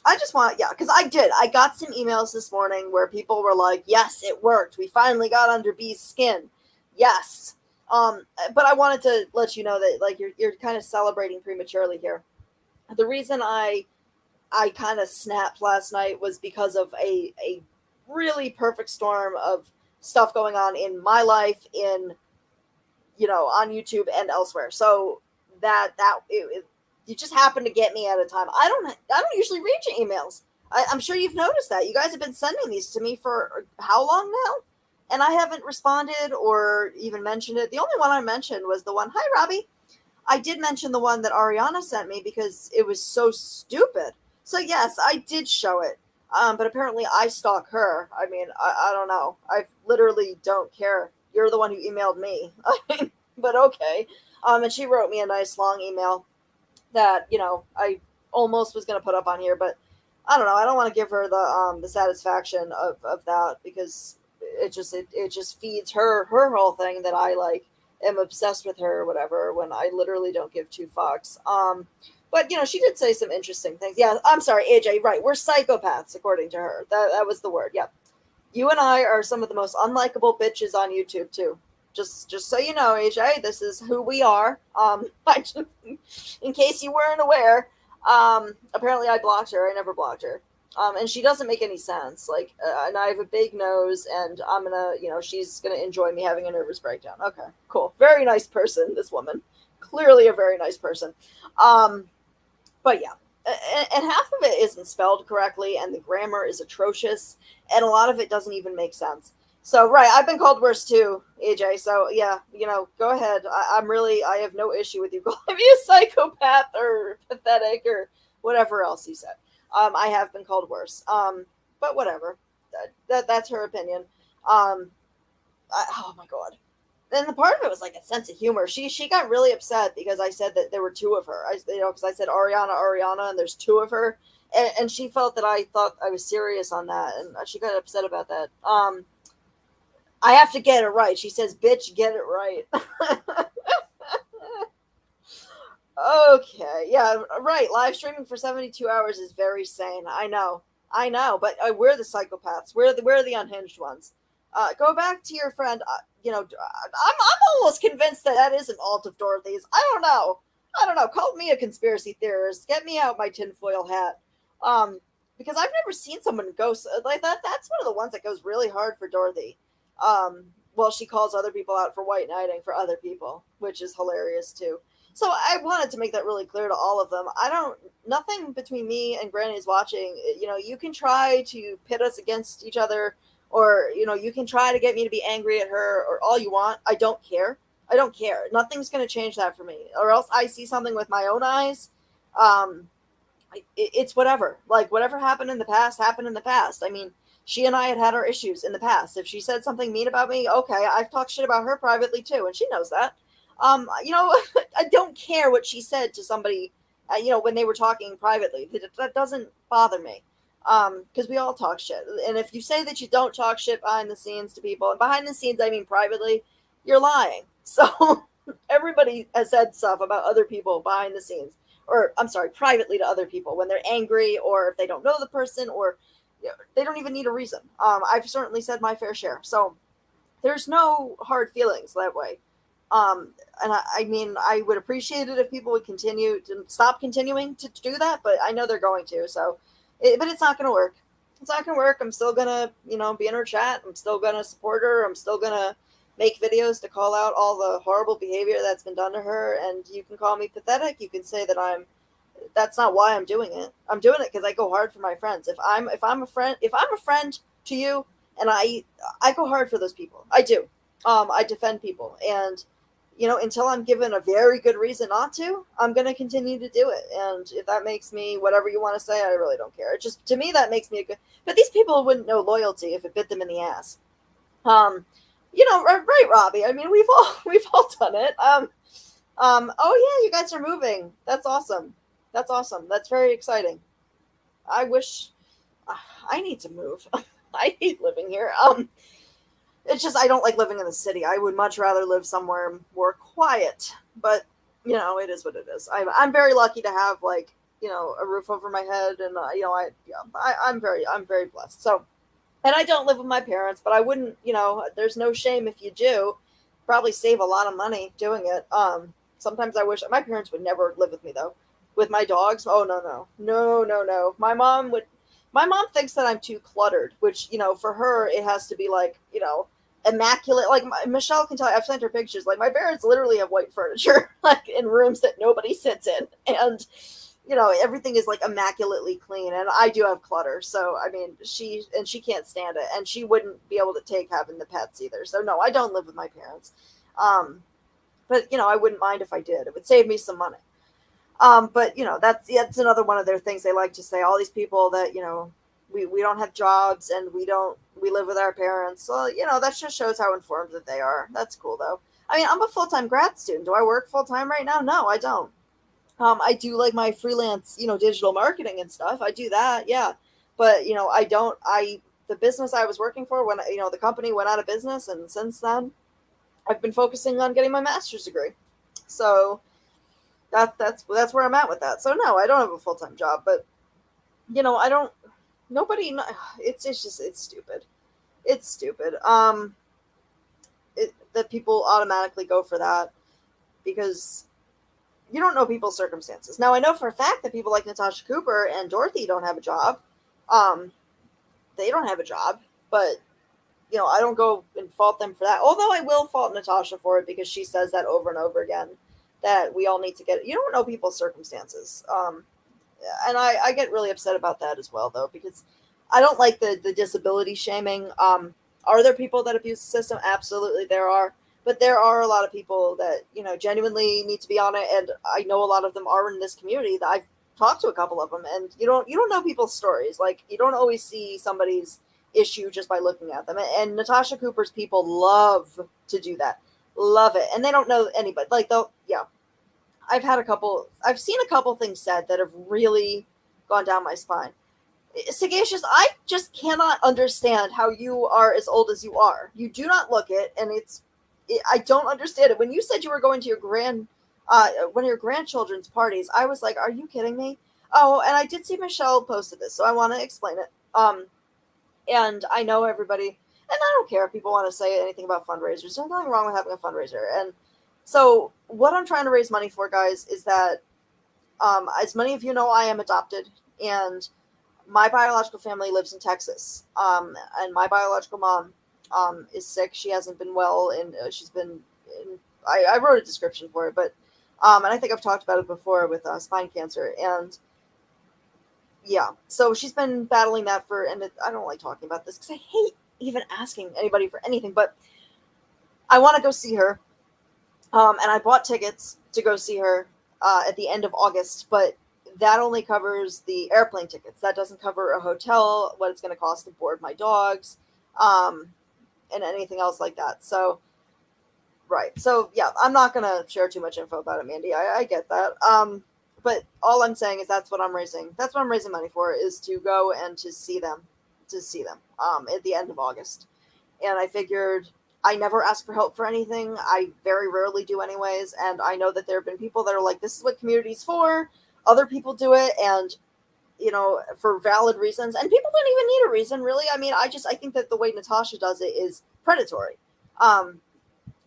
I just want, because I got some emails this morning where people were like, yes, it worked. We finally got under Bee's skin. Yes. But I wanted to let you know that like you're kind of celebrating prematurely here. The reason I kind of snapped last night was because of a really perfect storm of stuff going on in my life, on YouTube and elsewhere. So you just happened to get me at a time. I don't usually read your emails. I'm sure you've noticed that. You guys have been sending these to me for how long now? And I haven't responded or even mentioned it. The only one I mentioned was the one, hi, Robbie. I did mention the one that Ariana sent me because it was so stupid. So yes, I did show it. But apparently I stalk her. I mean, I don't know. I literally don't care. You're the one who emailed me. But okay. And she wrote me a nice long email that, I almost was going to put up on here, but I don't know. I don't want to give her the satisfaction of that, because it just feeds her whole thing that I like am obsessed with her or whatever, when I literally don't give two fucks. But she did say some interesting things. Yeah, I'm sorry, AJ. Right, we're psychopaths according to her. That was the word. Yep. You and I are some of the most unlikable bitches on YouTube too. Just so you know, AJ, this is who we are. In case you weren't aware, apparently I blocked her. I never blocked her. And she doesn't make any sense. Like, and I have a big nose, and I'm gonna, she's gonna enjoy me having a nervous breakdown. Okay, cool. Very nice person, this woman. Clearly a very nice person. But yeah, and half of it isn't spelled correctly, and the grammar is atrocious, and a lot of it doesn't even make sense. So, right, I've been called worse too, AJ. So, yeah, go ahead. I have no issue with you calling me a psychopath or pathetic or whatever else you said. I have been called worse. But whatever. That's her opinion. Oh my God. And the part of it was like a sense of humor. She got really upset because I said that there were two of her. Because I said Ariana, and there's two of her, and she felt that I thought I was serious on that, and she got upset about that. I have to get it right. She says, "Bitch, get it right." Okay, yeah, right. Live streaming for 72 hours is very sane. I know, but we're the psychopaths. We're the unhinged ones. Go back to your friend. I'm almost convinced that is an alt of Dorothy's. I don't know. Call me a conspiracy theorist. Get me out my tinfoil hat. Because I've never seen someone go like that. That's one of the ones that goes really hard for Dorothy. Well, she calls other people out for white knighting for other people, which is hilarious too. So I wanted to make that really clear to all of them. Nothing between me and Granny is watching. You can try to pit us against each other, or, you can try to get me to be angry at her, or all you want. I don't care. Nothing's going to change that for me. Or else I see something with my own eyes. It's whatever. Like, whatever happened in the past, happened in the past. I mean, she and I had our issues in the past. If she said something mean about me, okay, I've talked shit about her privately too, and she knows that. I don't care what she said to somebody, when they were talking privately. That doesn't bother me. Because we all talk shit. And if you say that you don't talk shit behind the scenes to people, and behind the scenes, I mean privately, you're lying. So everybody has said stuff about other people behind the scenes, or I'm sorry, privately to other people when they're angry, or if they don't know the person, or they don't even need a reason. I've certainly said my fair share. So there's no hard feelings that way. And I mean, I would appreciate it if people would stop continuing to do that, but I know they're going to, so, but it's not going to work. It's not going to work. I'm still going to, be in her chat. I'm still going to support her. I'm still going to make videos to call out all the horrible behavior that's been done to her. And you can call me pathetic. You can say that that's not why I'm doing it. I'm doing it because I go hard for my friends. If I'm a friend to you, and I go hard for those people. I do. I defend people, and until I'm given a very good reason not to, I'm going to continue to do it. And if that makes me whatever you want to say, I really don't care. It just, to me, that makes me a good, but these people wouldn't know loyalty if it bit them in the ass. Right, Robbie. I mean, we've all done it. Oh yeah, you guys are moving. That's awesome. That's very exciting. I wish I need to move. I hate living here. It's just I don't like living in the city. I would much rather live somewhere more quiet. But it is what it is. I'm very lucky to have a roof over my head, and I'm very blessed. So, and I don't live with my parents, but I wouldn't. There's no shame if you do. Probably save a lot of money doing it. Sometimes I wish my parents would never live with me though. With my dogs, oh no. My mom thinks that I'm too cluttered, which, for her, it has to be immaculate. Like Michelle can tell you, I've sent her pictures. Like my parents literally have white furniture, in rooms that nobody sits in. And, everything is immaculately clean. And I do have clutter. So, I mean, she can't stand it. And she wouldn't be able to take having the pets either. So no, I don't live with my parents. But, I wouldn't mind if I did. It would save me some money. But that's another one of their things they like to say. All these people that we don't have jobs, and we live with our parents. So, that just shows how informed that they are. That's cool, though. I mean, I'm a full-time grad student. Do I work full-time right now? No, I don't. I do like my freelance, digital marketing and stuff. I do that, yeah. But, the business I was working for when, the company went out of business, and since then, I've been focusing on getting my master's degree. So that's where I'm at with that. So no, I don't have a full-time job, but, I don't, nobody, it's stupid. It's stupid. That people automatically go for that because you don't know people's circumstances. Now, I know for a fact that people like Natasha Cooper and Dorothy don't have a job. They don't have a job, but, I don't go and fault them for that. Although I will fault Natasha for it because she says that over and over again, that we all need to get, you don't know people's circumstances. And I get really upset about that as well, though, because I don't like the disability shaming. Are there people that abuse the system? Absolutely, there are. But there are a lot of people that, genuinely need to be on it. And I know a lot of them are in this community. That I've talked to a couple of them. And you don't know people's stories. Like, you don't always see somebody's issue just by looking at them. And Natasha Cooper's people love to do that. Love it. And they don't know anybody. Like, yeah. I've seen a couple things said that have really gone down my spine. Sagacious, I just cannot understand how you are as old as you are. You do not look it, and I don't understand it. When you said you were going to one of your grandchildren's parties, I was like, are you kidding me? Oh, and I did see Michelle posted this, so I want to explain it. And I know everybody, and I don't care if people want to say anything about fundraisers. There's nothing wrong with having a fundraiser. And so what I'm trying to raise money for, guys, is that, as many of you know, I am adopted, and my biological family lives in Texas. And my biological mom is sick. She hasn't been well, and she's been I wrote a description for it, but and I think I've talked about it before with spine cancer. And yeah, so she's been battling that I don't like talking about this because I hate even asking anybody for anything, but I want to go see her. And I bought tickets to go see her at the end of August, but that only covers the airplane tickets. That doesn't cover a hotel, what it's going to cost to board my dogs, and anything else like that. So, right. So, yeah, I'm not going to share too much info about it, Mandy. I get that. But all I'm saying is that's what I'm raising money for, is to go and to see them at the end of August. And I figured I never ask for help for anything. I very rarely do anyways. And I know that there have been people that are like, this is what community's for. Other people do it, and, for valid reasons. And people don't even need a reason, really. I mean, I think that the way Natasha does it is predatory. I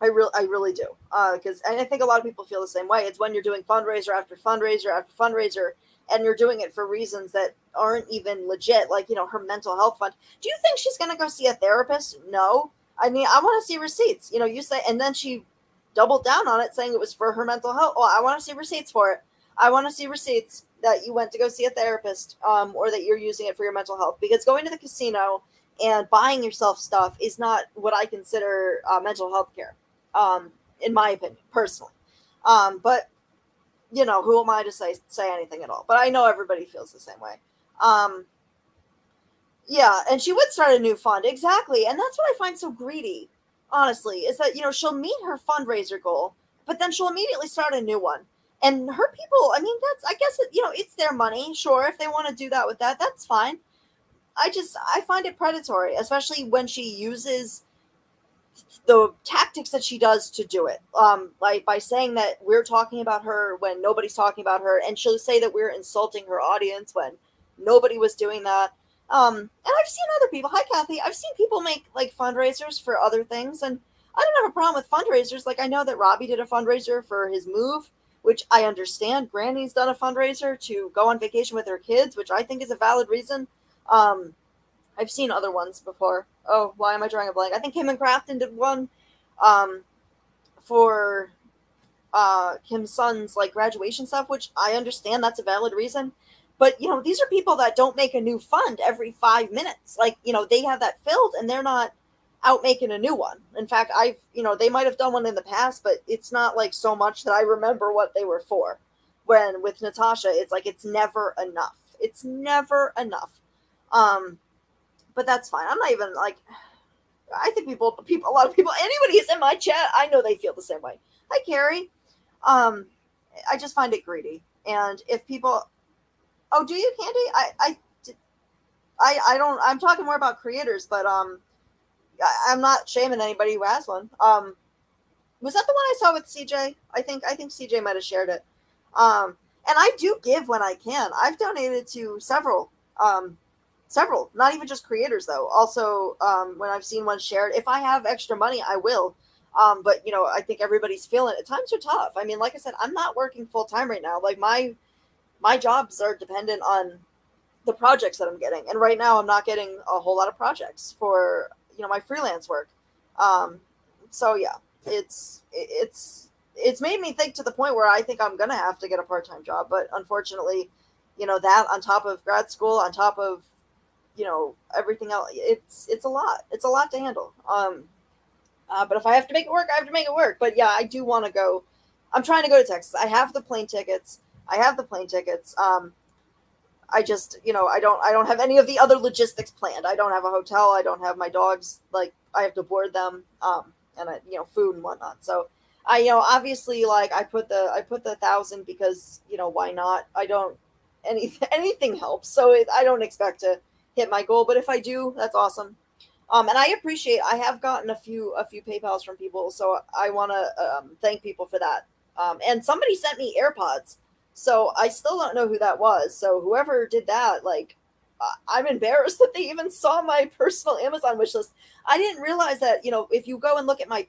really do. Because I think a lot of people feel the same way. It's when you're doing fundraiser after fundraiser after fundraiser, and you're doing it for reasons that aren't even legit, like, her mental health fund. Do you think she's going to go see a therapist? No. I mean, I want to see receipts. You say, and then she doubled down on it, saying it was for her mental health. Well, I want to see receipts for it. I want to see receipts that you went to go see a therapist, or that you're using it for your mental health. Because going to the casino and buying yourself stuff is not what I consider mental health care, in my opinion, personally. But, who am I to say anything at all? But I know everybody feels the same way. Yeah, and she would start a new fund. Exactly. And that's what I find so greedy, honestly, is that, she'll meet her fundraiser goal, but then she'll immediately start a new one. And her people, I mean, I guess, it's their money. Sure, if they want to do that with that, that's fine. I find it predatory, especially when she uses the tactics that she does to do it. Like by saying that we're talking about her when nobody's talking about her, and she'll say that we're insulting her audience when nobody was doing that. And I've seen other people. Hi, Kathy. I've seen people make like fundraisers for other things, and I don't have a problem with fundraisers. Like, I know that Robbie did a fundraiser for his move, which I understand. Granny's done a fundraiser to go on vacation with her kids, which I think is a valid reason. I've seen other ones before. Oh, why am I drawing a blank? I think Kim and Crafton did one for Kim's son's like graduation stuff, which I understand that's a valid reason. But, these are people that don't make a new fund every 5 minutes. Like, they have that filled and they're not out making a new one. In fact, they might have done one in the past, but it's not like so much that I remember what they were for. When with Natasha, it's like, it's never enough. It's never enough. But that's fine. I'm not even like, I think a lot of people, anybody who's in my chat, I know they feel the same way. Hi, Carrie. I just find it greedy. And if people, oh, do you, Candy? I don't, I'm talking more about creators, but I'm not shaming anybody who has one. Was that the one I saw with CJ? I think CJ might have shared it. And I do give when I can. I've donated to several, not even just creators though. Also, when I've seen one shared, if I have extra money, I will. But I think everybody's feeling it. Times are tough. I mean, like I said, I'm not working full time right now. Like my jobs are dependent on the projects that I'm getting, and right now I'm not getting a whole lot of projects for my freelance work. So yeah, it's made me think to the point where I think I'm gonna have to get a part-time job. But unfortunately, that on top of grad school, on top of everything else, it's a lot. It's a lot to handle. But if I have to make it work, I have to make it work. But yeah, I do want to go. I'm trying to go to Texas. I have the plane tickets. I just, I don't have any of the other logistics planned. I don't have a hotel. I don't have my dogs. Like, I have to board them, and food and whatnot. So obviously, like, I put the 1,000 because, why not? I don't, anything helps. So I don't expect to hit my goal, but if I do, that's awesome. And I appreciate, I have gotten a few PayPals from people. So I want to thank people for that. And somebody sent me AirPods. So I still don't know who that was. So whoever did that, like, I'm embarrassed that they even saw my personal Amazon wish list. I didn't realize that, if you go and look at my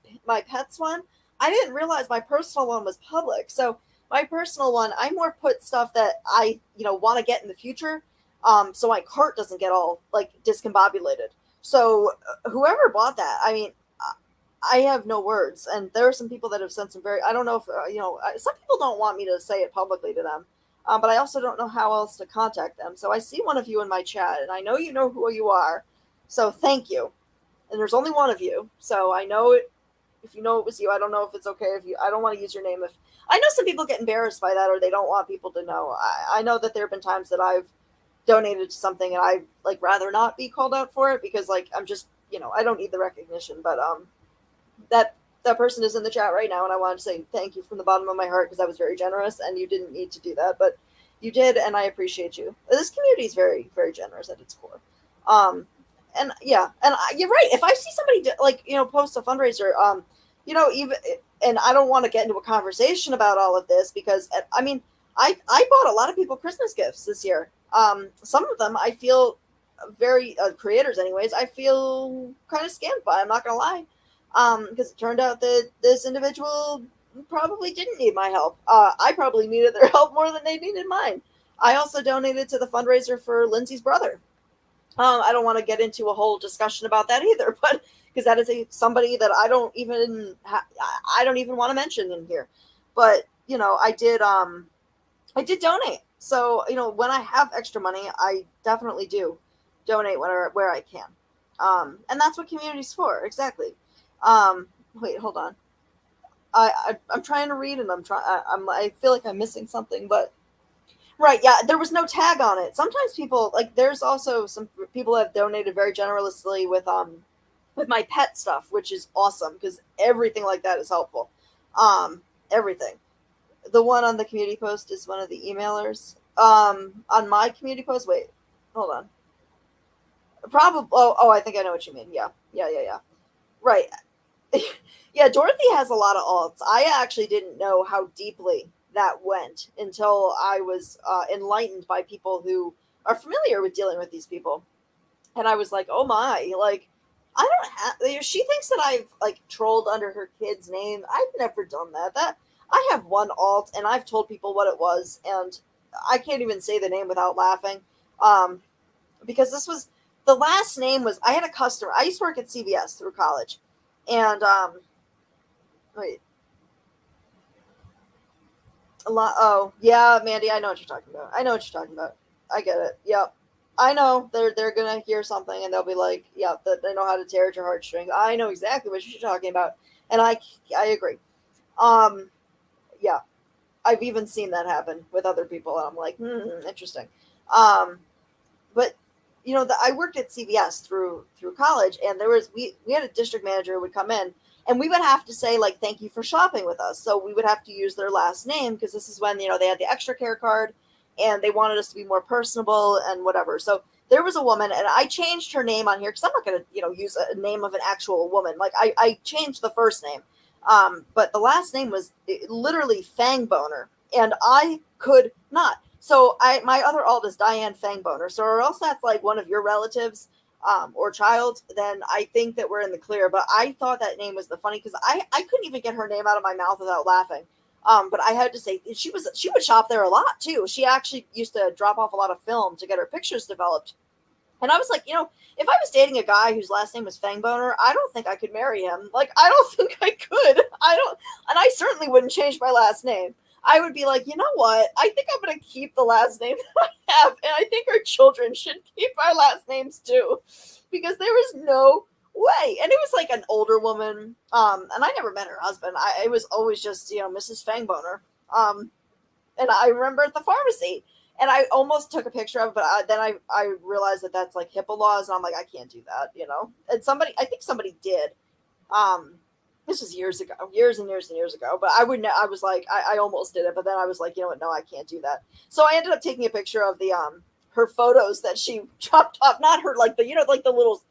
pets one, I didn't realize my personal one was public. So my personal one, I more put stuff that I, want to get in the future. So my cart doesn't get all like discombobulated. So whoever bought that, I mean, I have no words. And there are some people that have sent some I don't know if, some people don't want me to say it publicly to them, but I also don't know how else to contact them. So I see one of you in my chat, and I know you know who you are. So thank you. And there's only one of you. So I know it. If you know it was you, I don't know if it's okay if you, I don't want to use your name. If I know some people get embarrassed by that, or they don't want people to know. I know that there have been times that I've donated to something and I like rather not be called out for it because like, I'm just, I don't need the recognition, but, that person is in the chat right now, and I wanted to say thank you from the bottom of my heart because that was very generous, and you didn't need to do that, but you did, and I appreciate you. This community is very, very generous at its core. And yeah, and you're right. If I see somebody post a fundraiser, even, and I don't want to get into a conversation about all of this because I mean, I bought a lot of people Christmas gifts this year. Some of them I feel very creators, anyways. I feel kind of scammed by. I'm not gonna lie. Because it turned out that this individual probably didn't need my help. I probably needed their help more than they needed mine. I also donated to the fundraiser for Lindsay's brother. I don't want to get into a whole discussion about that either, but because that is somebody that I don't even want to mention in here. But I did donate. So when I have extra money, I definitely do donate where I can. And that's what community's for, exactly. Wait, hold on. I'm trying to read, and I feel like I'm missing something, but right, yeah, there was no tag on it. Sometimes people there's also some people have donated very generously with my pet stuff, which is awesome because everything like that is helpful. Everything. The one on the community post is one of the emailers. On my community post, wait, hold on. Probably. Oh, I think I know what you mean. Yeah. Right. Yeah, Dorothy has a lot of alts. I actually didn't know how deeply that went until I was enlightened by people who are familiar with dealing with these people. And I was like, oh my, like, I don't have, she thinks that I've like trolled under her kid's name. I've never done that. I have one alt and I've told people what it was, and I can't even say the name without laughing. Because the last name was, I had a customer. I used to work at CVS through college. And, wait. Oh, yeah, Mandy, I know what you're talking about. I get it. Yep. I know they're going to hear something and they'll be like, yeah, they know how to tear at your heartstrings. I know exactly what you're talking about. And I agree. Yeah, I've even seen that happen with other people. And I'm like, interesting. But I worked at CVS through college, and we had a district manager who would come in, and we would have to say like thank you for shopping with us. So we would have to use their last name because this is when they had the extra care card, and they wanted us to be more personable and whatever. So there was a woman, and I changed her name on here because I'm not going to use a name of an actual woman. Like I changed the first name, but the last name was literally Fang Boner, and I could not. So my other alt is Diane Fangboner. So or else that's like one of your relatives or child, then I think that we're in the clear. But I thought that name was the funny because I couldn't even get her name out of my mouth without laughing. But I had to say she would shop there a lot too. She actually used to drop off a lot of film to get her pictures developed. And I was like, if I was dating a guy whose last name was Fangboner, I don't think I could marry him. Like, I don't think I could. And I certainly wouldn't change my last name. I would be like, you know what? I think I'm going to keep the last name that I have. And I think our children should keep our last names too. Because there was no way. And it was like an older woman. And I never met her husband. It was always just, Mrs. Fangboner. And I remember at the pharmacy. And I almost took a picture of it, but then I realized that that's like HIPAA laws. And I'm like, I can't do that, And I think somebody did. This was years ago, years and years and years ago. But I was like, I almost did it, but then I was like, you know what? No, I can't do that. So I ended up taking a picture of the her photos that she chopped off, not her like the like the little,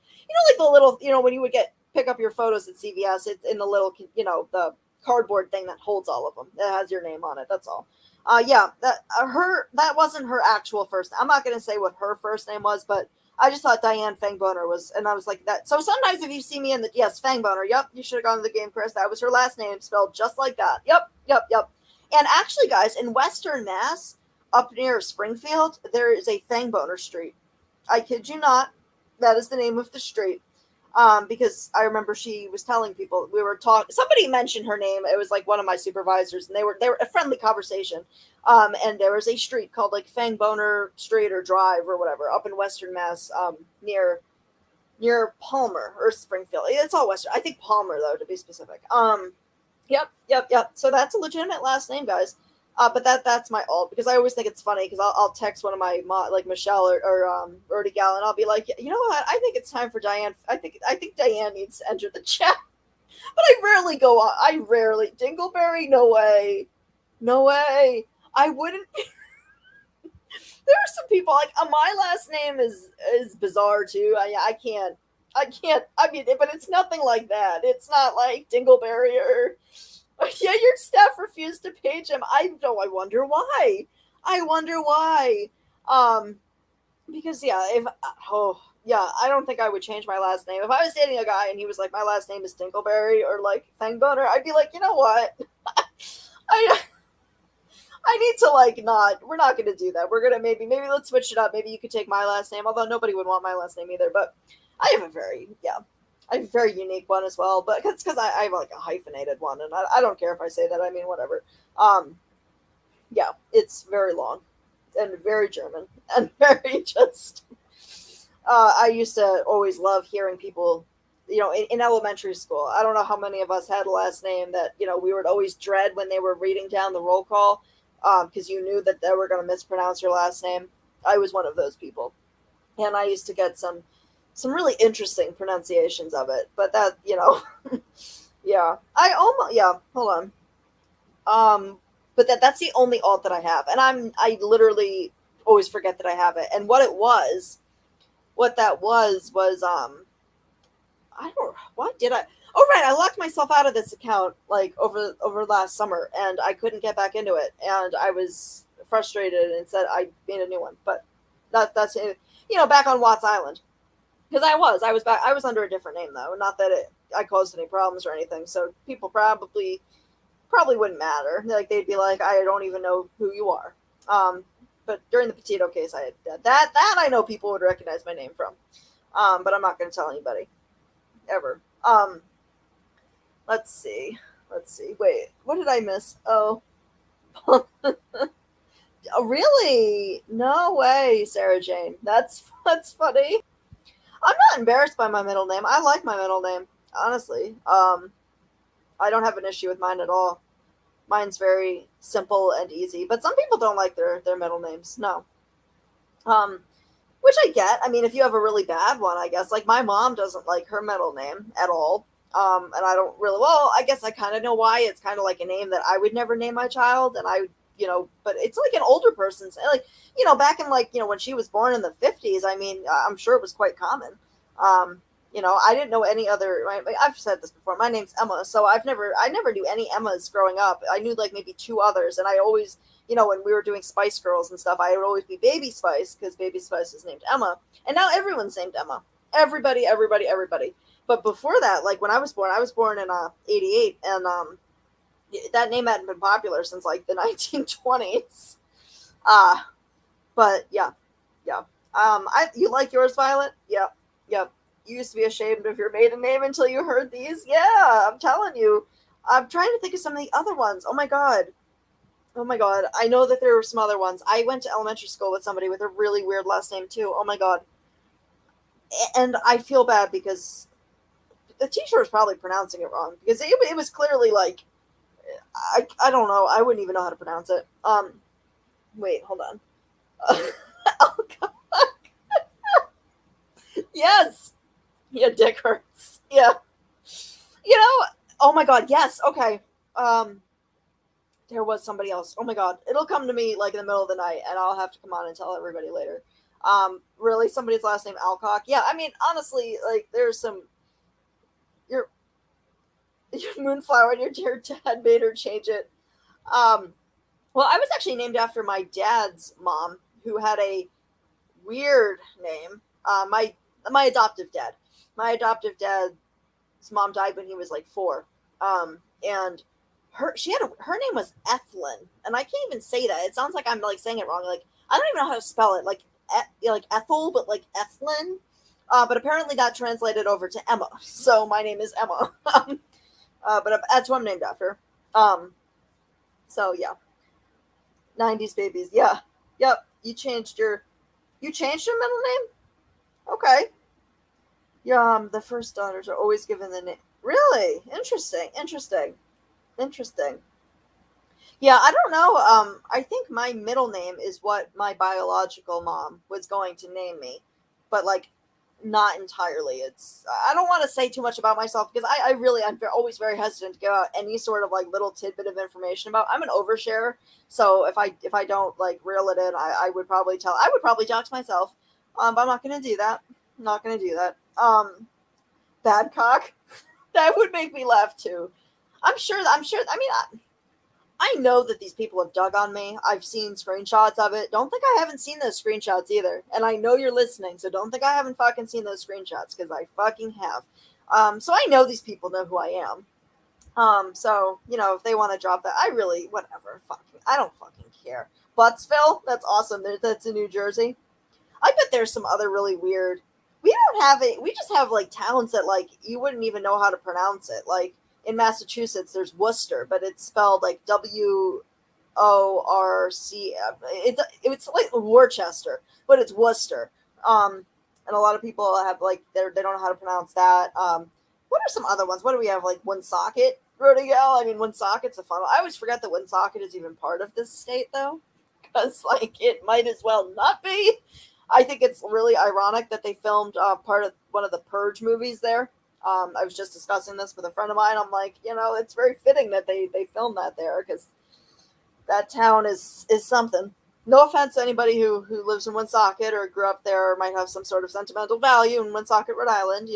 like the little when you would pick up your photos at CVS, it's in the little the cardboard thing that holds all of them. That has your name on it. That's all. That wasn't her actual first name. I'm not going to say what her first name was, but I just thought Diane Fangboner was, and I was like that. So sometimes if you see me in yes, Fangboner, yep, you should have gone to the game, Chris. That was her last name spelled just like that. Yep. And actually, guys, in Western Mass, up near Springfield, there is a Fangboner Street. I kid you not. That is the name of the street. Because I remember she was telling people, we were talking, somebody mentioned her name. It was like one of my supervisors, and they were a friendly conversation. And there was a street called like Fangboner Street or Drive or whatever up in Western Mass, near Palmer or Springfield. It's all Western. I think Palmer though, to be specific. Yep. So that's a legitimate last name, guys. But that's my alt because I always think it's funny because I'll text one of my like Michelle or Ernie Gal, and I'll be like, you know what? I think it's time for Diane. I think Diane needs to enter the chat. But I rarely go on. I rarely Dingleberry. No way. I wouldn't. There are some people like my last name is bizarre too. I can't. I mean, but it's nothing like that. It's not like Dingleberry or. Yeah, your staff refused to page him. I wonder why. Because I don't think I would change my last name. If I was dating a guy and he was like, my last name is Dinkleberry or like Fangboner, I'd be like, you know what? I need to like not. We're not going to do that. We're gonna maybe let's switch it up. Maybe you could take my last name, although nobody would want my last name either. But I have a very unique one as well, but it's because I have like a hyphenated one, and I don't care if I say that. I mean, whatever. It's very long and very German and very just. I used to always love hearing people, in elementary school. I don't know how many of us had a last name that we would always dread when they were reading down the roll call, because you knew that they were going to mispronounce your last name. I was one of those people, and I used to get some really interesting pronunciations of it, but that, hold on. But that's the only alt that I have. And I literally always forget that I have it. And what that was, I locked myself out of this account like over last summer, and I couldn't get back into it. And I was frustrated and said I made a new one, but that's it, back on Watts Island. Because I was back. I was under a different name though. Not that I caused any problems or anything. So people probably wouldn't matter. Like they'd be like, I don't even know who you are. But during the Petito case, I had that I know people would recognize my name from. But I'm not going to tell anybody, ever. Let's see. Wait, what did I miss? Oh, oh really? No way, Sarah Jane. That's funny. I'm not embarrassed by my middle name. I like my middle name, honestly. I don't have an issue with mine at all. Mine's very simple and easy, but some people don't like their middle names. No. which I get. I mean, if you have a really bad one, I guess. Like, my mom doesn't like her middle name at all. And I don't really, well, I guess I kind of know why. It's kind of like a name that I would never name my child. And but it's like an older person's, like, back in, like, when she was born in the 50s, I mean, I'm sure it was quite common. I didn't know any other, right? Like, I've said this before. My name's Emma. So I never knew any Emmas growing up. I knew like maybe two others. And I always, when we were doing Spice Girls and stuff, I would always be Baby Spice because Baby Spice is named Emma. And now everyone's named Emma. Everybody. But before that, like when I was born in 88, and that name hadn't been popular since like the 1920s. But yeah. You like yours, Violet? Yeah. You used to be ashamed of your maiden name until you heard these. Yeah, I'm telling you. I'm trying to think of some of the other ones. Oh my god. I know that there were some other ones. I went to elementary school with somebody with a really weird last name too. Oh my god. And I feel bad because the teacher was probably pronouncing it wrong, because it was clearly like, I don't know. I wouldn't even know how to pronounce it. Wait, hold on. Oh god. Yes. Yeah, dick hurts. Yeah. Oh my god, yes. Okay. There was somebody else. Oh my god. It'll come to me like in the middle of the night, and I'll have to come on and tell everybody later. Really, somebody's last name Alcock. Yeah, I mean, honestly, like, there's some, your Moonflower and your dad made her change it. Well, I was actually named after my dad's mom, who had a weird name. My adoptive dad. My adoptive dad's mom died when he was like 4. And her name was Ethlyn, and I can't even say that. It sounds like I'm like saying it wrong. Like, I don't even know how to spell it. Like Ethel, but like Ethlyn. But apparently that translated over to Emma. So my name is Emma. But that's what I'm named after. So yeah. 90s babies. Yeah. Yep. You changed your middle name? Okay. Yeah, the first daughters are always given the name. Really? Interesting. Yeah, I don't know. I think my middle name is what my biological mom was going to name me, but like not entirely. I don't want to say too much about myself, because I'm always very hesitant to give out any sort of like little tidbit of information about. I'm an oversharer, so if I don't like reel it in, I would probably dox myself. But I'm not gonna do that. Badcock. That would make me laugh too. I'm sure. I mean, I know that these people have dug on me. I've seen screenshots of it. Don't think I haven't seen those screenshots either. And I know you're listening, so don't think I haven't fucking seen those screenshots, because I fucking have. So I know these people know who I am. So, if they want to drop that, whatever. I don't fucking care. Buttsville? That's awesome. That's in New Jersey. I bet there's some other really weird. We don't have it. We just have like towns that like you wouldn't even know how to pronounce it. Like in Massachusetts, there's Worcester, but it's spelled like WORC. It's like Worcester, but it's Worcester. And a lot of people have like they don't know how to pronounce that. What are some other ones? What do we have? Like Woonsocket, Rodeo. I mean, Woonsocket's a fun one. I always forget that Woonsocket is even part of this state, though, because like it might as well not be. I think it's really ironic that they filmed part of one of the Purge movies there. I was just discussing this with a friend of mine. I'm like, it's very fitting that they filmed that there, because that town is something. No offense to anybody who lives in Woonsocket or grew up there or might have some sort of sentimental value in Woonsocket, Rhode Island.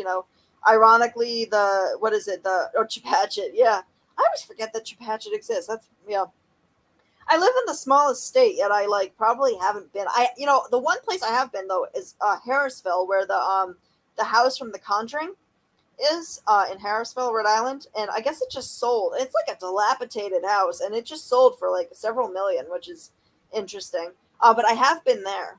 Ironically, Chepachet. Yeah, I always forget that Chepachet exists. I live in the smallest state, yet I like probably haven't been. The one place I have been though is Harrisville, where the house from The Conjuring is in Harrisville, Rhode Island, and I guess it just sold. It's like a dilapidated house, and it just sold for like several million, which is interesting. But I have been there.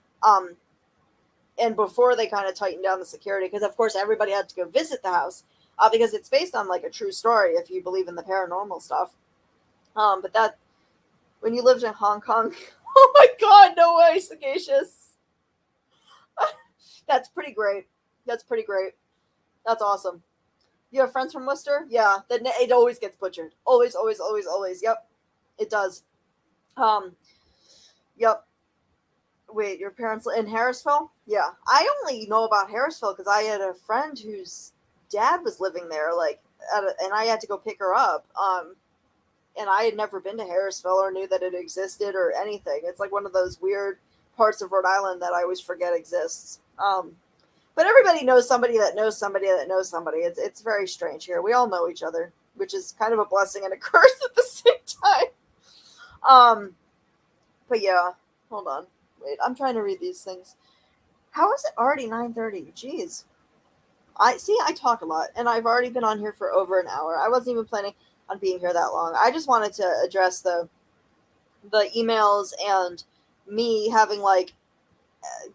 And before they kind of tightened down the security, because of course everybody had to go visit the house, because it's based on like a true story if you believe in the paranormal stuff. But that. When you lived in Hong Kong, oh my god, no way, Sagacious. That's pretty great. That's awesome. You have friends from Worcester? Yeah, it always gets butchered. Always. Yep, it does. Yep. Wait, your parents in Harrisville? Yeah, I only know about Harrisville because I had a friend whose dad was living there, like, and I had to go pick her up. And I had never been to Harrisville or knew that it existed or anything. It's like one of those weird parts of Rhode Island that I always forget exists. But everybody knows somebody that knows somebody that knows somebody. It's very strange here. We all know each other, which is kind of a blessing and a curse at the same time. But yeah, hold on. Wait, I'm trying to read these things. How is it already 9:30? Jeez. I talk a lot, and I've already been on here for over an hour. I wasn't even planning on being here that long. I just wanted to address the emails and me having like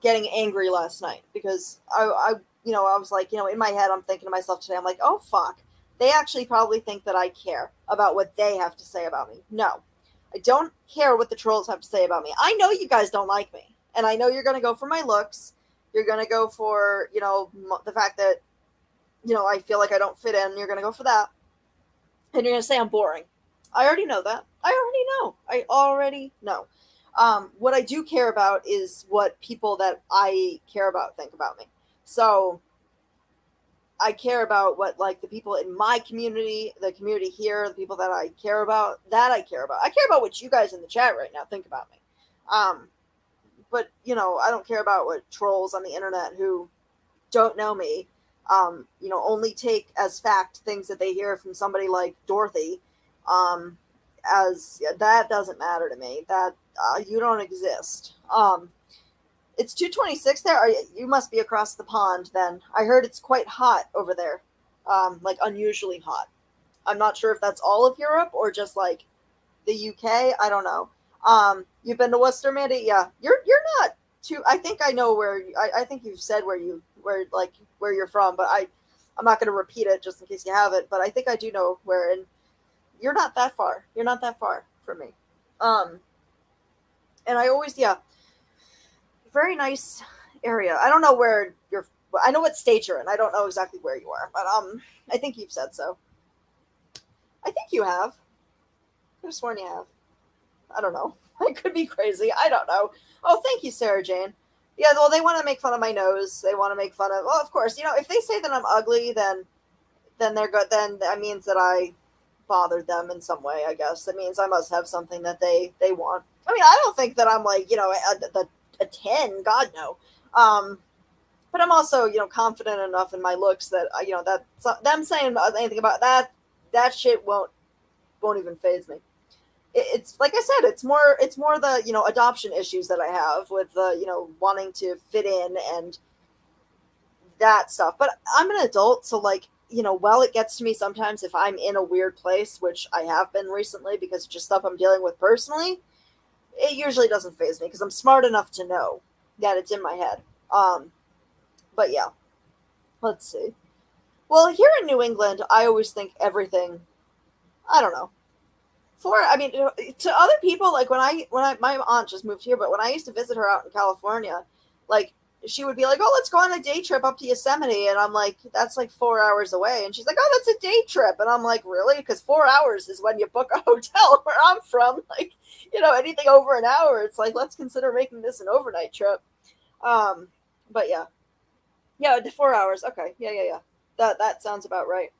getting angry last night because I was like, in my head I'm thinking to myself today, I'm like, oh fuck, they actually probably think that I care about what they have to say about me. No, I don't care what the trolls have to say about me. I know you guys don't like me, and I know you're going to go for my looks. You're going to go for, the fact that, I feel like I don't fit in. You're going to go for that. And you're going to say I'm boring. I already know that. I already know. What I do care about is what people that I care about think about me. So I care about what, like, the people in my community, the community here, the people that I care about, I care about what you guys in the chat right now think about me. But, I don't care about what trolls on the internet who don't know me, only take as fact things that they hear from somebody like Dorothy, as that doesn't matter to me. That you don't exist. It's 2:26 there. You must be across the pond then. I heard it's quite hot over there, like unusually hot. I'm not sure if that's all of Europe or just like the UK. I don't know. You've been to Worcester, Mandy? Yeah, you're not too. I think I know where. I think you've said where you're from, but I'm not going to repeat it just in case you haven't. But I think I do know where, and you're not that far. You're not that far from me. And I always, very nice area. I don't know where you're. I know what state you're in. I don't know exactly where you are, but I think you've said so. I think you have. I could have sworn you have. I don't know. I could be crazy. I don't know. Oh, thank you, Sarah Jane. Yeah, well, they want to make fun of my nose. They want to make fun of. Well, of course, if they say that I'm ugly, then they're good. Then that means that I bothered them in some way. I guess that means I must have something that they want. I mean, I don't think that I'm like a 10. God no. But I'm also confident enough in my looks that that them saying anything about that shit won't even faze me. It's like I said, it's more the adoption issues that I have with wanting to fit in and that stuff. But I'm an adult, so like while it gets to me sometimes if I'm in a weird place, which I have been recently because of just stuff I'm dealing with personally, it usually doesn't faze me because I'm smart enough to know that it's in my head. But yeah, let's see. Well, here in New England, I always think everything. I don't know. To other people, like when I my aunt just moved here, but when I used to visit her out in California, like she would be like, "Oh, let's go on a day trip up to Yosemite," and I'm like, "That's like 4 hours away," and she's like, "Oh, that's a day trip," and I'm like, "Really?" Because 4 hours is when you book a hotel where I'm from. Like, anything over an hour, it's like let's consider making this an overnight trip. But yeah, 4 hours. Okay, yeah. That sounds about right.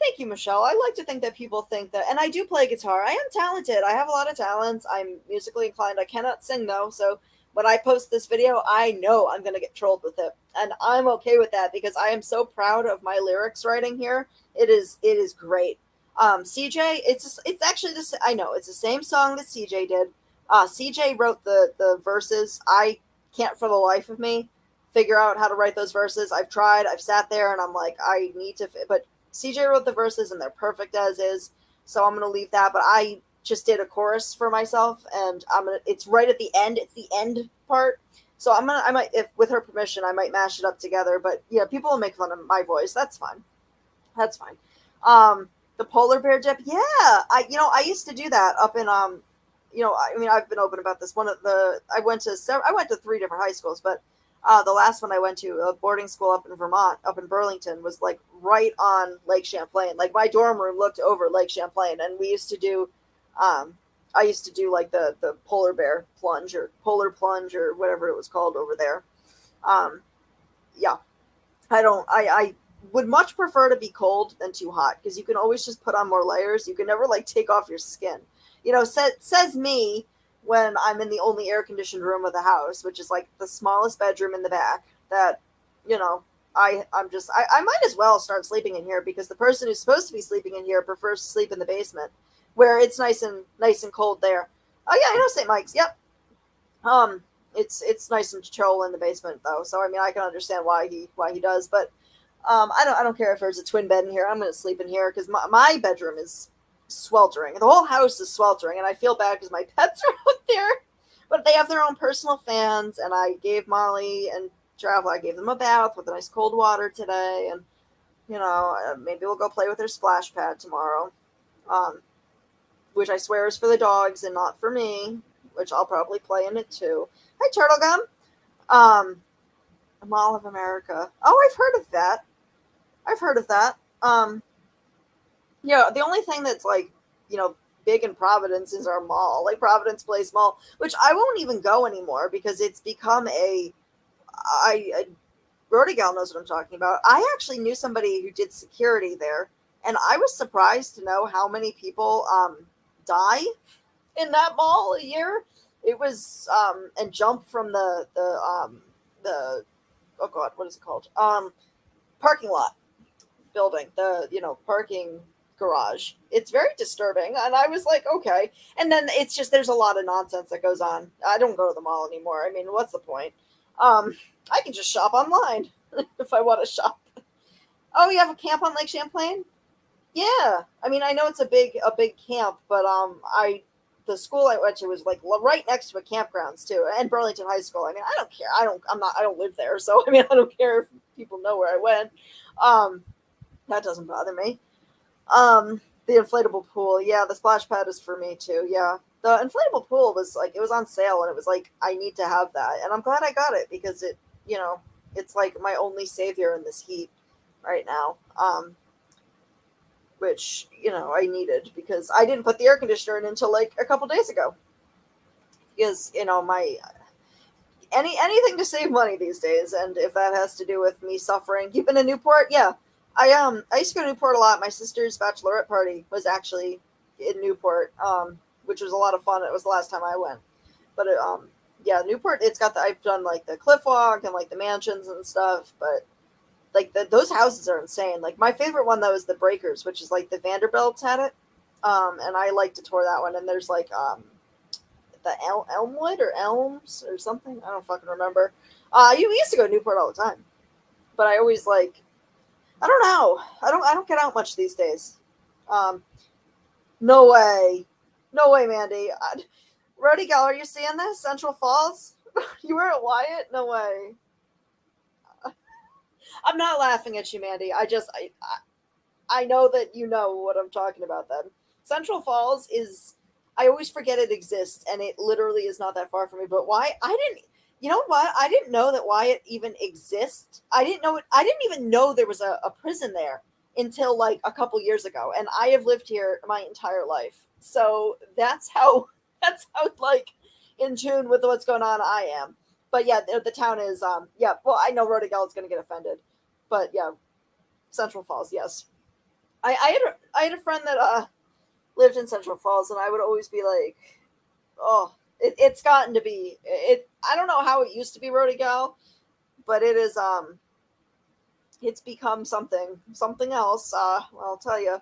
Thank you, Michelle. I like to think that people think that, and I do play guitar. I am talented. I have a lot of talents. I'm musically inclined. I cannot sing though, so when I post this video, I know I'm going to get trolled with it, and I'm okay with that because I am so proud of my lyrics writing here. It is great. CJ, it's actually this. I know it's the same song that CJ did. CJ wrote the verses. I can't for the life of me figure out how to write those verses. I've tried. I've sat there, and I'm like, I need to, but CJ wrote the verses and they're perfect as is, so I'm gonna leave that. But I just did a chorus for myself, and it's right at the end. It's the end part, so I might, if with her permission, I might mash it up together. But yeah, people will make fun of my voice. That's fine. The polar bear dip. Yeah, I used to do that up in I've been open about this. I went to 3 different high schools, but the last one I went to, a boarding school up in Vermont, up in Burlington, was like right on Lake Champlain. Like my dorm room looked over Lake Champlain, and we used to do I used to do like the polar bear plunge or polar plunge or whatever it was called over there. Um, yeah, I would much prefer to be cold than too hot because you can always just put on more layers. You can never like take off your skin. Says me when I'm in the only air conditioned room of the house, which is like the smallest bedroom in the back. That you know, I might as well start sleeping in here because the person who's supposed to be sleeping in here prefers to sleep in the basement where it's nice and cold there. Oh yeah, I know St. Mike's. Yep. Um, it's nice and chill in the basement though, so I mean I can understand why he does, but I don't care if there's a twin bed in here. I'm gonna sleep in here because my bedroom is sweltering. The whole house is sweltering, and I feel bad because my pets are out there, but they have their own personal fans, and I gave Molly and Travel, I gave them a bath with nice cold water today, and maybe we'll go play with their splash pad tomorrow. Um, which I swear is for the dogs and not for me, which I'll probably play in it too. Hi, Turtle Gum. Um, Mall of America. Oh, I've heard of that. I've heard of that. The only thing that's like, big in Providence is our mall, like Providence Place Mall, which I won't even go anymore because it's become Brody Gal knows what I'm talking about. I actually knew somebody who did security there, and I was surprised to know how many people die in that mall a year. It was and jump from the oh god, what is it called? Parking lot building, the parking garage. It's very disturbing, and I was like, okay. And then it's just there's a lot of nonsense that goes on. I don't go to the mall anymore. I mean, what's the point? I can just shop online if I want to shop. Oh, you have a camp on Lake Champlain? Yeah, I mean, I know it's a big camp, but the school I went to was like right next to a campgrounds too, and Burlington High School. I mean, I don't care. I don't live there, so I mean, I don't care if people know where I went. That doesn't bother me. The inflatable pool, yeah, the splash pad is for me too. Yeah, the inflatable pool was like it was on sale, and it was like I need to have that, and I'm glad I got it because it's like my only savior in this heat right now. Which I needed because I didn't put the air conditioner in until like a couple days ago. Because my anything to save money these days, and if that has to do with me suffering. You've been to Newport? Yeah, I used to go to Newport a lot. My sister's bachelorette party was actually in Newport, which was a lot of fun. It was the last time I went, but yeah, Newport. It's got I've done like the cliff walk and like the mansions and stuff, but like those houses are insane. Like my favorite one though is the Breakers, which is like the Vanderbilts had it, and I like to tour that one. And there's like the Elmwood or Elms or something. I don't fucking remember. We used to go to Newport all the time, but I always like I don't know. I don't get out much these days. No way, Mandy. Rody Gal, are you seeing this? Central Falls. You were at Wyatt? No way. I'm not laughing at you, Mandy. I know that you know what I'm talking about then. Central Falls is I always forget it exists, and it literally is not that far from me. But why you know what? I didn't know that Wyatt even exists. I didn't even know there was a prison there until like a couple years ago. And I have lived here my entire life. So that's how like in tune with what's going on I am. But yeah, the town is yeah, well, I know Rodigal is gonna get offended. But yeah, Central Falls, yes. I had a friend that lived in Central Falls, and I would always be like, oh, it's gotten to be it. I don't know how it used to be Rodigal, but it is it's become something else. Well, I'll tell you.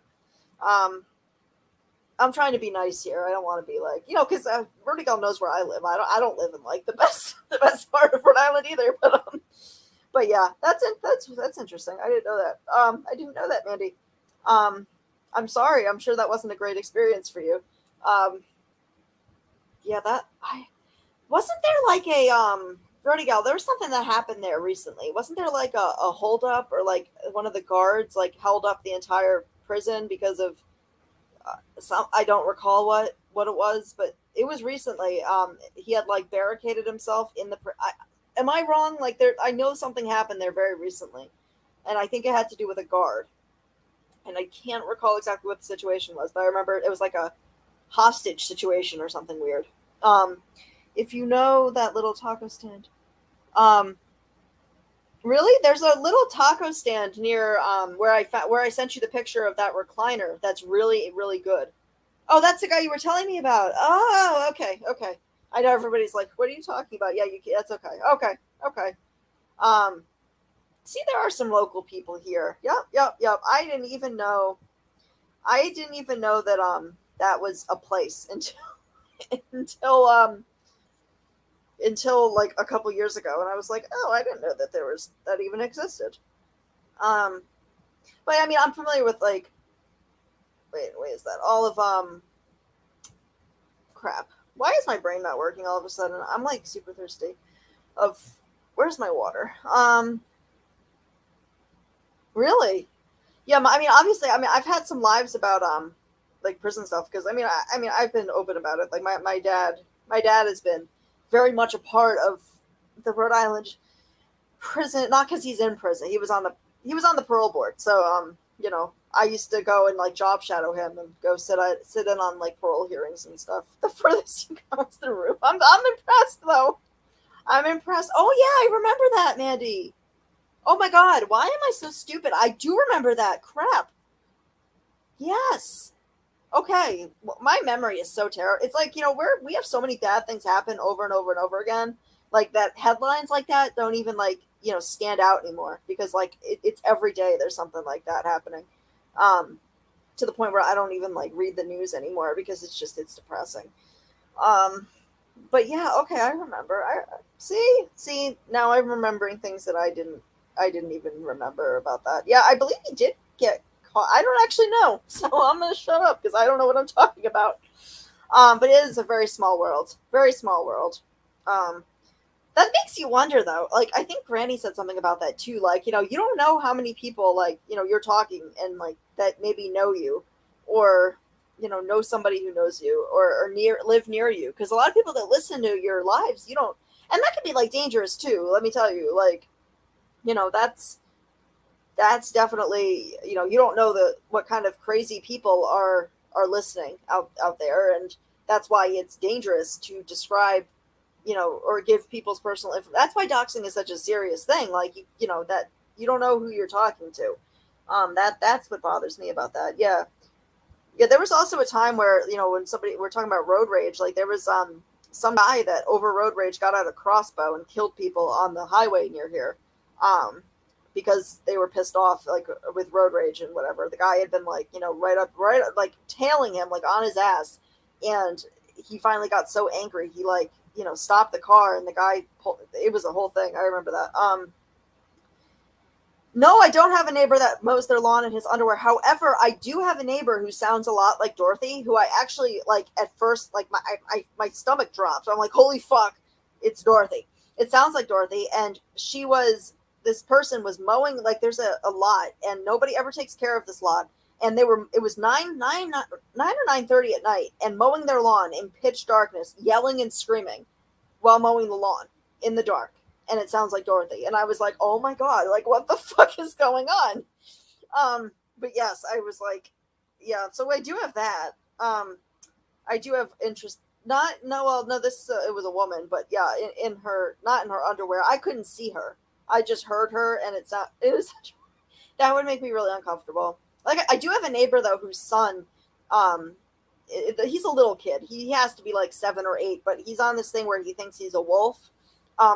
I'm trying to be nice here. I don't want to be like, because Rodigal knows where I live. I don't live in like the best part of Rhode Island either. But yeah, that's interesting. I didn't know that. I didn't know that, Mandy. I'm sorry. I'm sure that wasn't a great experience for you. Yeah, wasn't there like a Rodigal, there was something that happened there recently. Wasn't there like a holdup or like one of the guards like held up the entire prison because of some I don't recall what it was, but it was recently. He had like barricaded himself in the. Am I wrong? Like I know something happened there very recently, and I think it had to do with a guard. And I can't recall exactly what the situation was, but I remember it was like hostage situation or something weird. If you know that little taco stand, really, there's a little taco stand near where I sent you the picture of that recliner. That's really really good. Oh, that's the guy you were telling me about. Oh, okay, okay. I know everybody's like, "What are you talking about?" Yeah, that's okay. Okay, okay. Um, See, there are some local people here. Yep, yep, yep. I didn't even know that that was a place until until until like a couple years ago, and I was like, oh, I didn't know that there was that even existed. Um, but I mean, I'm familiar with like, wait, is that all of crap? Why is my brain not working all of a sudden? I'm like super thirsty. Of where's my water? Really? Yeah, I mean, obviously, I mean, I've had some lives about like prison stuff because I mean, I've been open about it. Like my dad has been very much a part of the Rhode Island prison, not because he's in prison. He was on the parole board. So you know, I used to go and like job shadow him and go sit in on like parole hearings and stuff. The furthest you go is the roof. I'm impressed though. I'm impressed. Oh yeah, I remember that, Mandy. Oh my god, why am I so stupid? I do remember that. Crap. Yes. Okay. Well, my memory is so terrible. It's like, you know, we have so many bad things happen over and over and over again. Like that headlines like that don't even like, you know, stand out anymore because like it's every day there's something like that happening. Um, to the point where I don't even like read the news anymore because it's depressing. Um, but yeah, okay, I remember. I see now I'm remembering things that I didn't even remember about that. Yeah, I believe he did get caught. I don't actually know, so I'm gonna shut up because I don't know what I'm talking about. But it is a very small world, very small world. Um, that makes you wonder though. Like I think Granny said something about that too. Like, you know, you don't know how many people like, you know, you're talking and like that maybe know you or you know somebody who knows you or near live near you because a lot of people that listen to your lives you don't, and that can be like dangerous too, let me tell you. Like, you know, that's definitely, you know, you don't know what kind of crazy people are listening out there, and that's why it's dangerous to describe, you know, or give people's personal info. That's why doxing is such a serious thing. Like you know that you don't know who you're talking to. That's what bothers me about that. Yeah. Yeah, there was also a time where, you know, when we're talking about road rage, like there was some guy that over road rage got out a crossbow and killed people on the highway near here. Because they were pissed off like with road rage and whatever. The guy had been like, you know, right up, like tailing him like on his ass, and he finally got so angry he like, you know, stopped the car and the guy pulled, it was a whole thing. I remember that. No, I don't have a neighbor that mows their lawn in his underwear. However, I do have a neighbor who sounds a lot like Dorothy, who I actually like at first, like my stomach dropped. I'm like, holy fuck, it's Dorothy. It sounds like Dorothy. And this person was mowing, like there's a lot and nobody ever takes care of this lot. And it was 9 or 9:30 at night and mowing their lawn in pitch darkness, yelling and screaming while mowing the lawn in the dark, and it sounds like Dorothy. And I was like, oh my god, like what the fuck is going on? But yes, I was like, yeah. So I do have that. I do have interest. Not no, well, no. This it was a woman, but yeah, in her, not in her underwear. I couldn't see her. I just heard her, and it's not. It was that would make me really uncomfortable. Like I do have a neighbor though whose son, he's a little kid. He has to be like 7 or 8, but he's on this thing where he thinks he's a wolf.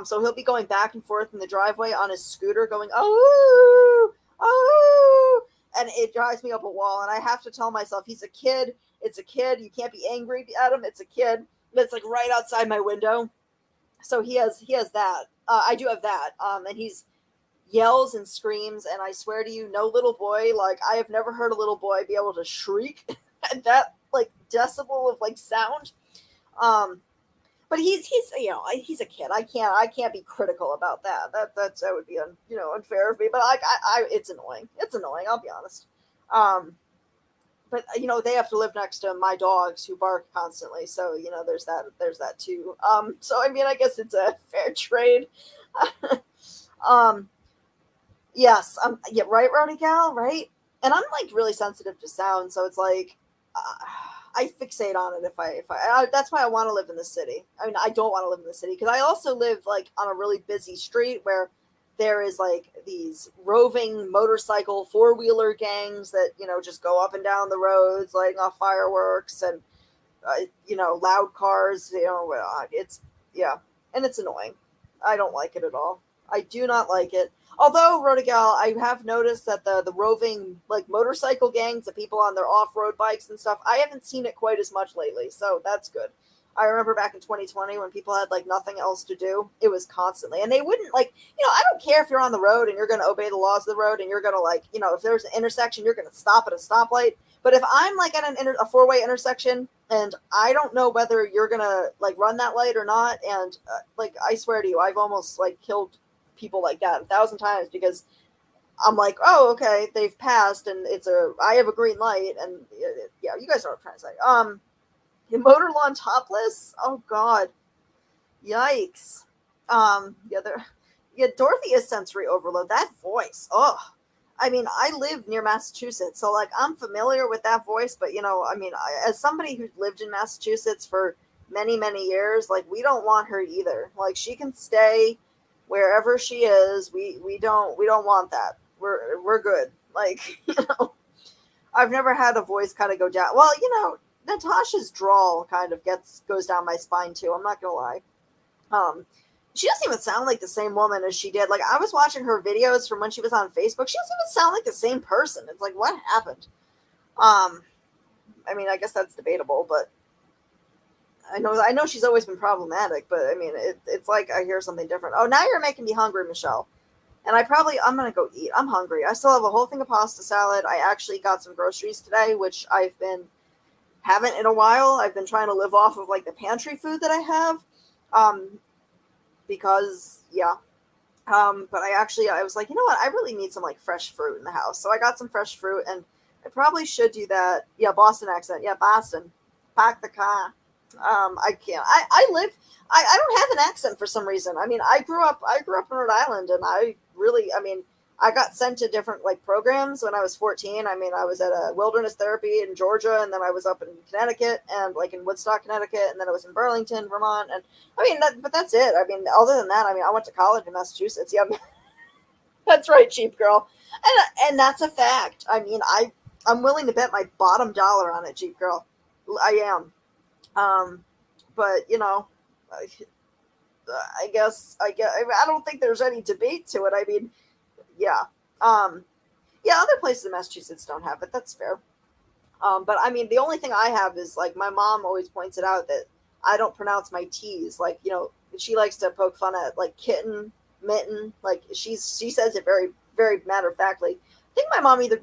So he'll be going back and forth in the driveway on his scooter, going oh oh, and it drives me up a wall. And I have to tell myself he's a kid. It's a kid. You can't be angry at him. It's a kid. That's like right outside my window. So he has that. I do have that. And he's yells and screams, and I swear to you, no little boy, like I have never heard a little boy be able to shriek at that like decibel of like sound. But he's you know, he's a kid. I can't be critical about that. That would be you know, unfair of me. But like I it's annoying. It's annoying. I'll be honest. But you know, they have to live next to my dogs who bark constantly. So you know, there's that too. So I mean, I guess it's a fair trade. Yes, yeah, right, Rowdy Gal, right? And I'm like really sensitive to sound, so it's like I fixate on it that's why I want to live in the city. I mean, I don't want to live in the city because I also live like on a really busy street where there is like these roving motorcycle four-wheeler gangs that, just go up and down the roads lighting off fireworks and loud cars, it's, yeah, and it's annoying. I don't like it at all. I do not like it. Although, Rotigal, I have noticed that the roving, like, motorcycle gangs, the people on their off-road bikes and stuff, I haven't seen it quite as much lately, so that's good. I remember back in 2020 when people had, like, nothing else to do, it was constantly. And they wouldn't, like, I don't care if you're on the road and you're going to obey the laws of the road and you're going to, like, if there's an intersection, you're going to stop at a stoplight. But if I'm, like, at a four-way intersection and I don't know whether you're going to, like, run that light or not, and, like, I swear to you, I've almost, like, killed people like that 1,000 times because I'm like, oh, okay, they've passed and I have a green light, and yeah, you guys know what I'm trying to say. Motor lawn topless? Oh God. Yikes. Dorothy is sensory overload. That voice. Oh. I mean, I live near Massachusetts, so like I'm familiar with that voice, but as somebody who lived in Massachusetts for many, many years, like we don't want her either. Like she can stay wherever she is. We don't want that. We're good. Like, I've never had a voice kind of go down. Well, Natasha's drawl kind of goes down my spine too. I'm not gonna lie. She doesn't even sound like the same woman as she did. Like I was watching her videos from when she was on Facebook. She doesn't even sound like the same person. It's like, what happened? I guess that's debatable, but I know she's always been problematic, but I mean, it's like I hear something different. Oh, now you're making me hungry, Michelle. And I'm going to go eat. I'm hungry. I still have a whole thing of pasta salad. I actually got some groceries today, which haven't in a while. I've been trying to live off of like the pantry food that I have. Because yeah. But I was like, you know what? I really need some like fresh fruit in the house. So I got some fresh fruit, and I probably should do that. Yeah. Boston accent. Yeah. Boston. Park the car. I can't. I don't have an accent for some reason. I mean, I grew up in Rhode Island, and I got sent to different like programs when I was 14. I mean, I was at a wilderness therapy in Georgia, and then I was up in Connecticut and like in Woodstock, Connecticut, and then I was in Burlington, Vermont, and but that's it. I mean, other than that, I went to college in Massachusetts. Yeah, that's right, cheap girl, and that's a fact. I mean, I'm willing to bet my bottom dollar on it, cheap girl. I am. But I guess I don't think there's any debate to it. I mean, yeah. Other places in Massachusetts don't have it. That's fair. But I mean, the only thing I have is like my mom always points it out that I don't pronounce my T's. Like, she likes to poke fun at like kitten, mitten. Like she says it very, very matter of factly. I think my mom either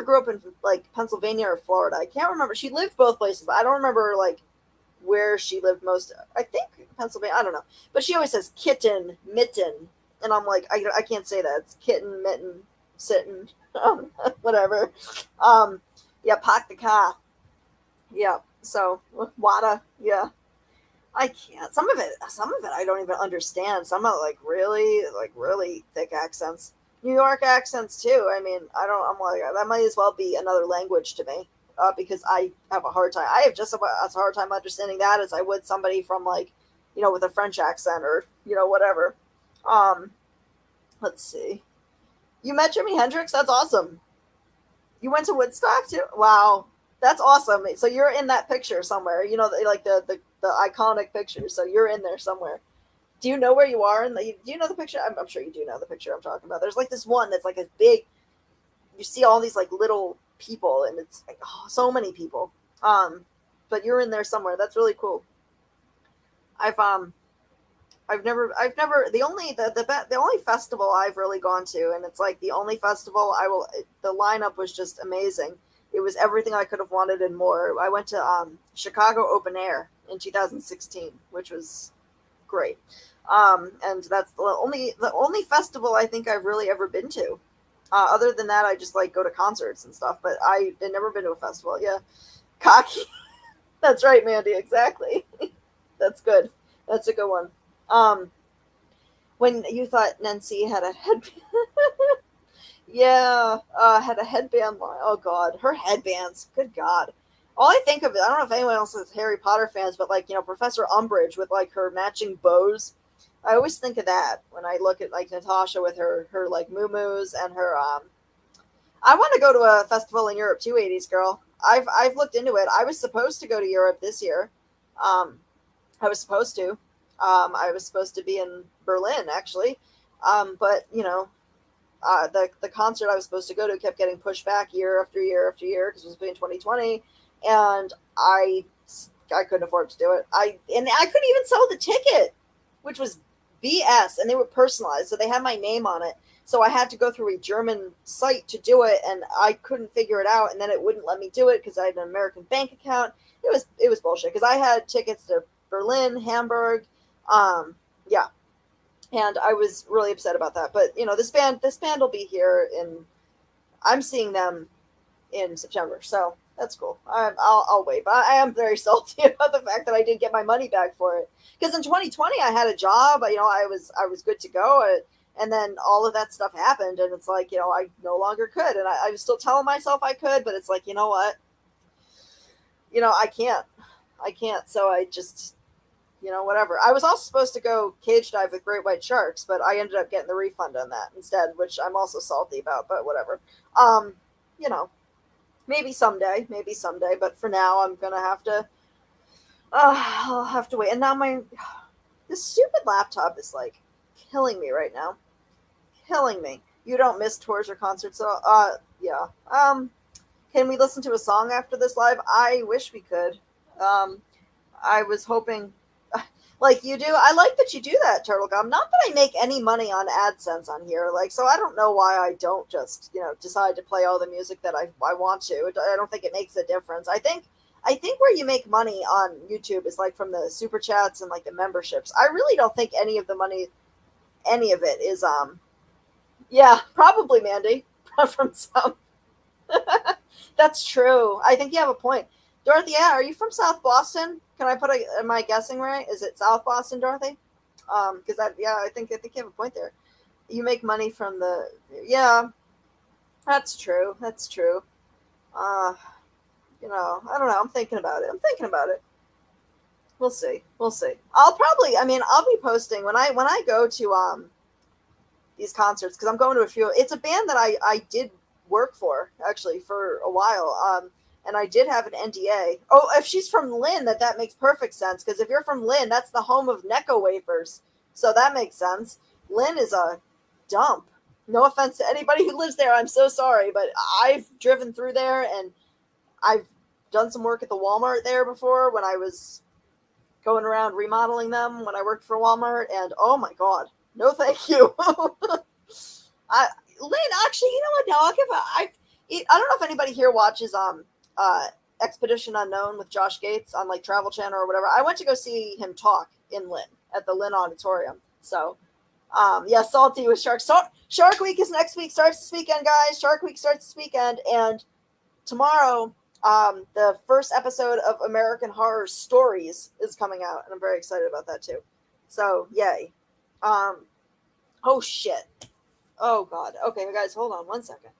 grew up in like Pennsylvania or Florida. I can't remember. She lived both places, but I don't remember like where she lived most. I think Pennsylvania. I don't know. But she always says kitten, mitten. And I'm like, I can't say that. It's kitten, mitten, sitting, whatever. Yeah, park the car. Yeah. So Wada. Yeah. I can't. Some of it I don't even understand. Some of it really thick accents. New York accents too. I mean, I'm like, that might as well be another language to me. Because I have a hard time. I have just as hard time understanding that as I would somebody from like, with a French accent or, whatever. Let's see. You met Jimi Hendrix? That's awesome. You went to Woodstock too? Wow. That's awesome. So you're in that picture somewhere, like the iconic picture. So you're in there somewhere. Do you know where you are? Do you know the picture? I'm sure you do know the picture I'm talking about. There's like this one that's like a big, you see all these like little people, and it's like so many people. But you're in there somewhere. That's really cool. The only festival I've really gone to, and it's like the only festival the lineup was just amazing. It was everything I could have wanted and more. I went to Chicago Open Air in 2016, which was great. And that's the only festival I think I've really ever been to. Other than that, I just like go to concerts and stuff, but I've never been to a festival. Yeah. Cocky. That's right, Mandy. Exactly. That's good. That's a good one. When you thought Nancy had a headband. Yeah. Had a headband line. Oh God. Her headbands. Good God. All I think of, I don't know if anyone else is Harry Potter fans, but like, Professor Umbridge with like her matching bows. I always think of that when I look at like Natasha with her like moo and her. I want to go to a festival in Europe too, 80s girl. I've looked into it. I was supposed to go to Europe this year. Um, I was supposed to. I was supposed to be in Berlin actually, but the concert I was supposed to go to kept getting pushed back year after year after year because it was between 2020, and I couldn't afford to do it. I couldn't even sell the ticket, which was BS, and they were personalized, so they had my name on it. So I had to go through a German site to do it, and I couldn't figure it out, and then it wouldn't let me do it because I had an American bank account. It was bullshit because I had tickets to Berlin, Hamburg, yeah, and I was really upset about that. But this band will be here, and I'm seeing them in September, so that's cool. I'll wait, but I am very salty about the fact that I didn't get my money back for it. Because in 2020, I had a job. I was good to go, and then all of that stuff happened, and it's like I no longer could, and I was still telling myself I could, but it's like you know what, I can't. So I just whatever. I was also supposed to go cage dive with great white sharks, but I ended up getting the refund on that instead, which I'm also salty about, but whatever. Um, you know, maybe someday, but for now I'm gonna have to, I'll have to wait. And now this stupid laptop is like killing me right now. Killing me. You don't miss tours or concerts, so, yeah. Can we listen to a song after this live? I wish we could. Um, I was hoping, like you do. I like that you do that, Turtle Gum. Not that I make any money on AdSense on here, like, so I don't know why I don't just, decide to play all the music that I want to. I don't think it makes a difference. I think where you make money on YouTube is like from the super chats and like the memberships. I really don't think any of the money, any of it is, yeah, probably Mandy from some. That's true. I think you have a point. Dorothy, yeah, are you from South Boston? Can I am I guessing right? Is it South Boston, Dorothy? Because I think you have a point there. You make money from yeah, that's true. That's true. Uh, I don't know. I'm thinking about it. We'll see. I'll be posting when I go to these concerts because I'm going to a few. It's a band that I did work for actually for a while. And I did have an NDA. Oh, if she's from Lynn, that makes perfect sense because if you're from Lynn, that's the home of Necco wafers, so that makes sense. Lynn is a dump. No offense to anybody who lives there. I'm so sorry, but I've driven through there and I've done some work at the Walmart there before when I was going around remodeling them when I worked for Walmart, and oh my god, no thank you. Lynn, actually, you know what? No, I don't know if anybody here watches Expedition Unknown with Josh Gates on like Travel Channel or whatever. I went to go see him talk in Lynn at the Lynn Auditorium. So, yeah, salty with Shark. So, Shark Week is next week. Starts this weekend, guys. Shark Week starts this weekend, and tomorrow, the first episode of American Horror Stories is coming out, and I'm very excited about that too. So, yay. Oh shit. Oh god. Okay, guys, hold on one second.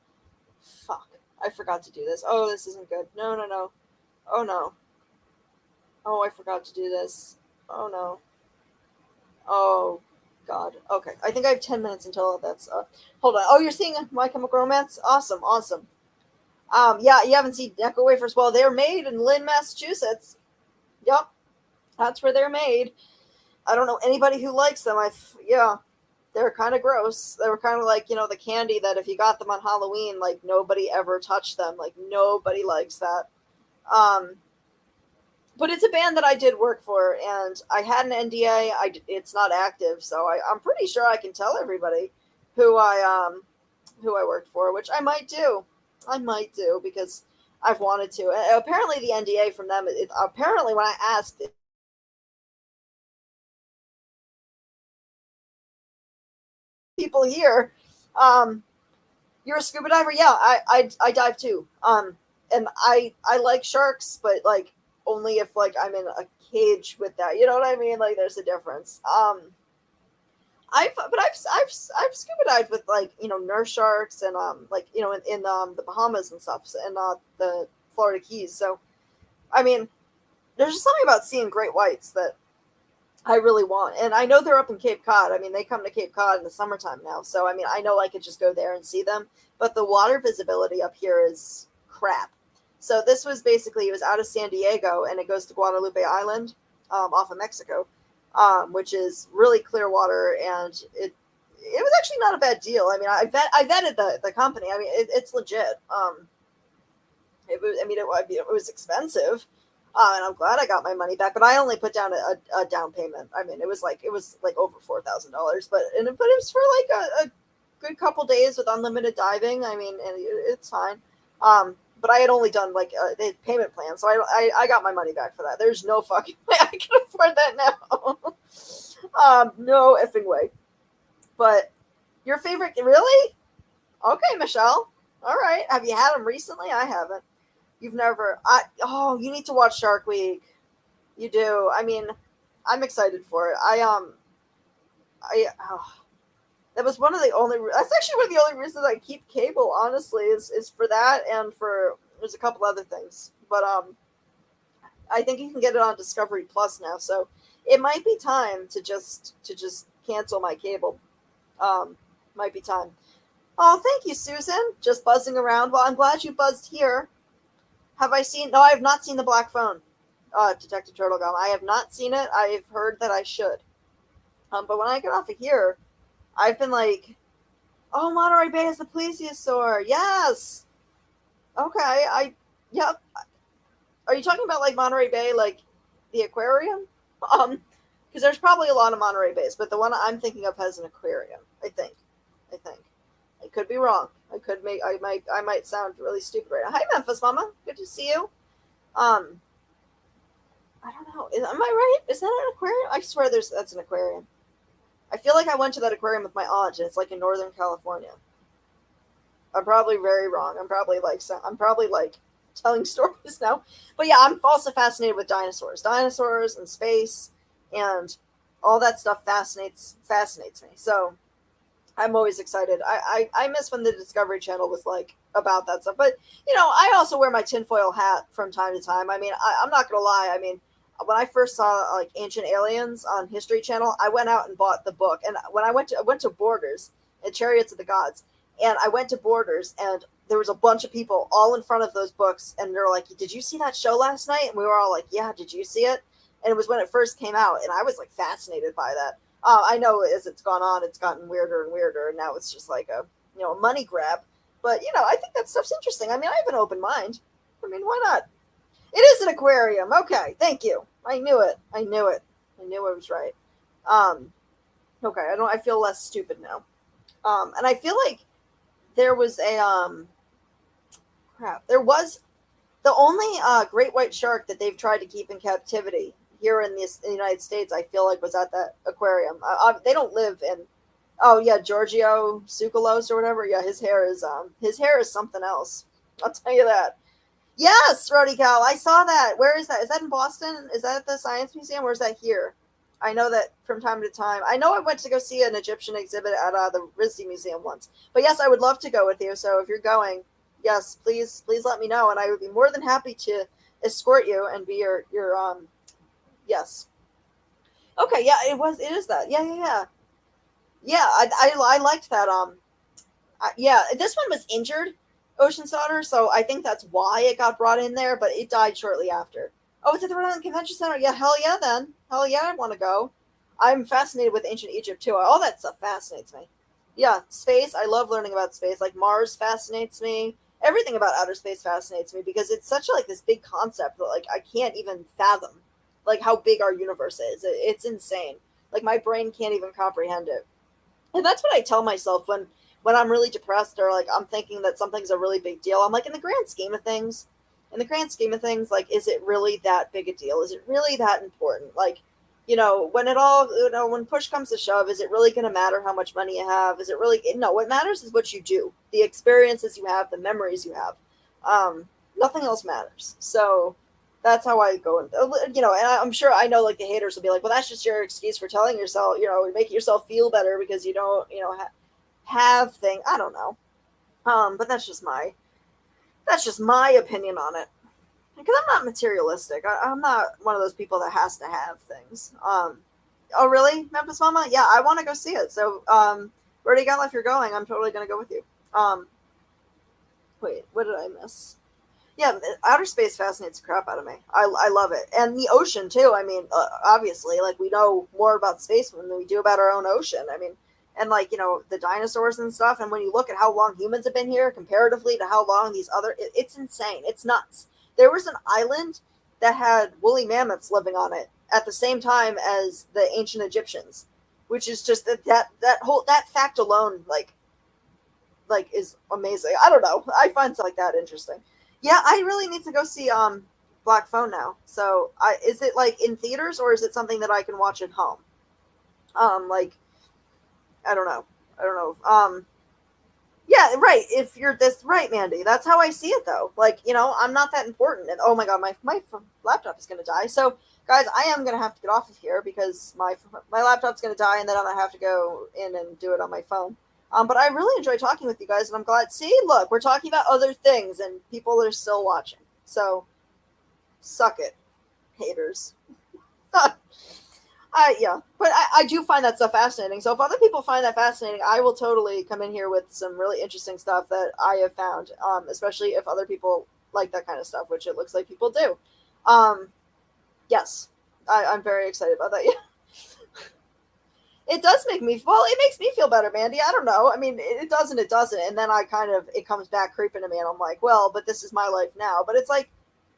Fuck. I forgot to do this. Oh, this isn't good. No. Oh no. Oh, I forgot to do this. Oh no. Oh god. Okay. I think I have 10 minutes until that's hold on. Oh, you're seeing My Chemical Romance? Awesome. Yeah, you haven't seen Necco wafers. Well, they're made in Lynn, Massachusetts. Yep. That's where they're made. I don't know anybody who likes them. Yeah. They're kind of gross. They were kind of like, the candy that if you got them on Halloween, like nobody ever touched them. Like nobody likes that. But it's a band that I did work for, and I had an NDA. It's not active, so I'm pretty sure I can tell everybody who I worked for, which I might do. Because I've wanted to. And apparently, the NDA from them. Apparently, when I asked people here, you're a scuba diver? Yeah, I dive too. And I like sharks, but like only if like I'm in a cage with that. You know what I mean? Like there's a difference. I've scuba dived with like nurse sharks and like in the Bahamas and stuff and the Florida Keys. So I mean, there's just something about seeing great whites that I really want. And I know they're up in Cape Cod. I mean, they come to Cape Cod in the summertime now. So, I mean, I know I could just go there and see them. But the water visibility up here is crap. So this was basically, it was out of San Diego, and it goes to Guadalupe Island off of Mexico, which is really clear water. And it was actually not a bad deal. I mean, I vetted the company. I mean, it's legit. It was expensive. And I'm glad I got my money back, but I only put down a down payment. I mean, it was like over $4,000, but it was for like a good couple days with unlimited diving. I mean, and it's fine. But I had only done like the payment plan, so I got my money back for that. There's no fucking way I can afford that now. No effing way. But your favorite, really? Okay, Michelle. All right. Have you had them recently? I haven't. You've never, you need to watch Shark Week. You do. I mean, I'm excited for it. That was that's actually one of the only reasons I keep cable, honestly, is for that, and there's a couple other things. But, I think you can get it on Discovery Plus now. So it might be time to just cancel my cable. Might be time. Oh, thank you, Susan. Just buzzing around. Well, I'm glad you buzzed here. Have I seen? No, I have not seen The Black Phone, Detective Turtlegum. I have not seen it. I've heard that I should. But when I get off of here, I've been like, oh, Monterey Bay is the plesiosaur. Yes. Okay. Yep. Are you talking about like Monterey Bay, like the aquarium? Because there's probably a lot of Monterey Bays, but the one I'm thinking of has an aquarium. I think. I could be wrong. I might sound really stupid right now. Hi, Memphis Mama. Good to see you. I don't know. Am I right? Is that an aquarium? I swear that's an aquarium. I feel like I went to that aquarium with my aunt, and it's like in Northern California. I'm probably very wrong. I'm probably like telling stories now. But yeah, I'm also fascinated with dinosaurs and space, and all that stuff fascinates me. So I'm always excited. I miss when the Discovery Channel was like about that stuff. But, I also wear my tinfoil hat from time to time. I mean, I'm not going to lie. I mean, when I first saw like Ancient Aliens on History Channel, I went out and bought the book. And when I went to Borders at Chariots of the Gods, and I went to Borders, and there was a bunch of people all in front of those books. And they're like, did you see that show last night? And we were all like, yeah, did you see it? And it was when it first came out. And I was like fascinated by that. I know as it's gone on, it's gotten weirder and weirder, and now it's just like a money grab. But I think that stuff's interesting. I mean, I have an open mind. I mean, why not? It is an aquarium. Okay, thank you. I knew it. I knew I was right. Okay, I feel less stupid now. And I feel like there was there was the only great white shark that they've tried to keep in captivity here in the United States, I feel like, was at that aquarium. They don't live in. Oh yeah, Giorgio Tsoukalos or whatever. Yeah, his hair is something else. I'll tell you that. Yes, Rody Cal, I saw that. Where is that? Is that in Boston? Is that at the Science Museum, or is that here? I know that from time to time. I know I went to go see an Egyptian exhibit at the RISD Museum once. But yes, I would love to go with you. So if you're going, yes, please let me know, and I would be more than happy to escort you and be your yes. Okay, yeah, it is that. Yeah. Yeah, I liked that. Yeah, this one was injured, Ocean Sauter, so I think that's why it got brought in there, but it died shortly after. Oh, it's at the Rhode Island Convention Center? Yeah, hell yeah then. Hell yeah, I want to go. I'm fascinated with ancient Egypt too. All that stuff fascinates me. Yeah, space, I love learning about space. Like Mars fascinates me. Everything about outer space fascinates me because it's such like this big concept that like I can't even fathom like how big our universe is. It's insane. Like my brain can't even comprehend it. And that's what I tell myself when I'm really depressed or like I'm thinking that something's a really big deal. I'm like, in the grand scheme of things, like, is it really that big a deal? Is it really that important? Like, when push comes to shove, is it really going to matter how much money you have? Is it really? No, what matters is what you do, the experiences you have, the memories you have. Nothing else matters. So that's how I go. And I'm sure I know like the haters will be like, well, that's just your excuse for telling yourself, making yourself feel better because you don't, have thing. I don't know. But that's just my opinion on it. because I'm not materialistic. I'm not one of those people that has to have things. Oh, really, Memphis Mama? Yeah, I want to go see it. So, where do you got if you're going? I'm totally going to go with you. Wait, what did I miss? Yeah, outer space fascinates the crap out of me. I love it. And the ocean, too. I mean, obviously, like, we know more about space than we do about our own ocean. I mean, and, like, you know, the dinosaurs and stuff. And when you look at how long humans have been here comparatively to how long these other... it's insane. It's nuts. There was an island that had woolly mammoths living on it at the same time as the ancient Egyptians, which is just that fact alone, like is amazing. I don't know. I find stuff like that interesting. Yeah, I really need to go see Black Phone now. So, is it like in theaters or is it something that I can watch at home? Like, I don't know. Yeah, right. If you're this right, Mandy, that's how I see it though. Like, you know, I'm not that important. And oh my god, my laptop is gonna die. So, guys, I am gonna have to get off of here because my laptop's gonna die, and then I'm gonna have to go in and do it on my phone. But I really enjoy talking with you guys, and I'm glad. See, look, we're talking about other things, and people are still watching. So, suck it, haters. Yeah, but I do find that stuff fascinating. So if other people find that fascinating, I will totally come in here with some really interesting stuff that I have found, especially if other people like that kind of stuff, which it looks like people do. Yes, I'm very excited about that. Yeah. It does make me, well, it makes me feel better, Mandy. I don't know. I mean, it doesn't. And then it comes back creeping to me, and I'm like, well, but this is my life now. But it's like,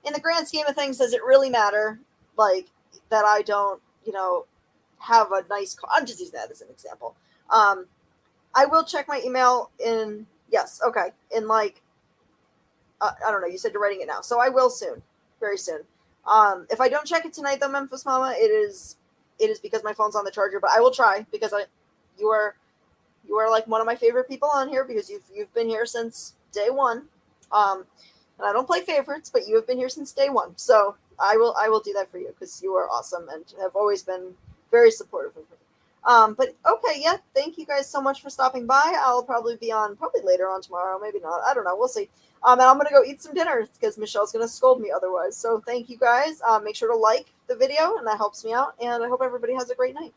in the grand scheme of things, does it really matter? Like, that I don't, have a nice car. I'm just using that as an example. I will check my email in like, I don't know, you said you're writing it now. So I will soon, very soon. If I don't check it tonight though, Memphis Mama, it is because my phone's on the charger, but I will try because you are like one of my favorite people on here because you've been here since day one. And I don't play favorites, but you have been here since day one. So I will do that for you because you are awesome and have always been very supportive of me. But okay, yeah, thank you guys so much for stopping by. I'll probably be on later on tomorrow, maybe not. I don't know. We'll see. And I'm gonna go eat some dinner because Michelle's gonna scold me otherwise. So thank you guys. Make sure to like the video, and that helps me out. And I hope everybody has a great night.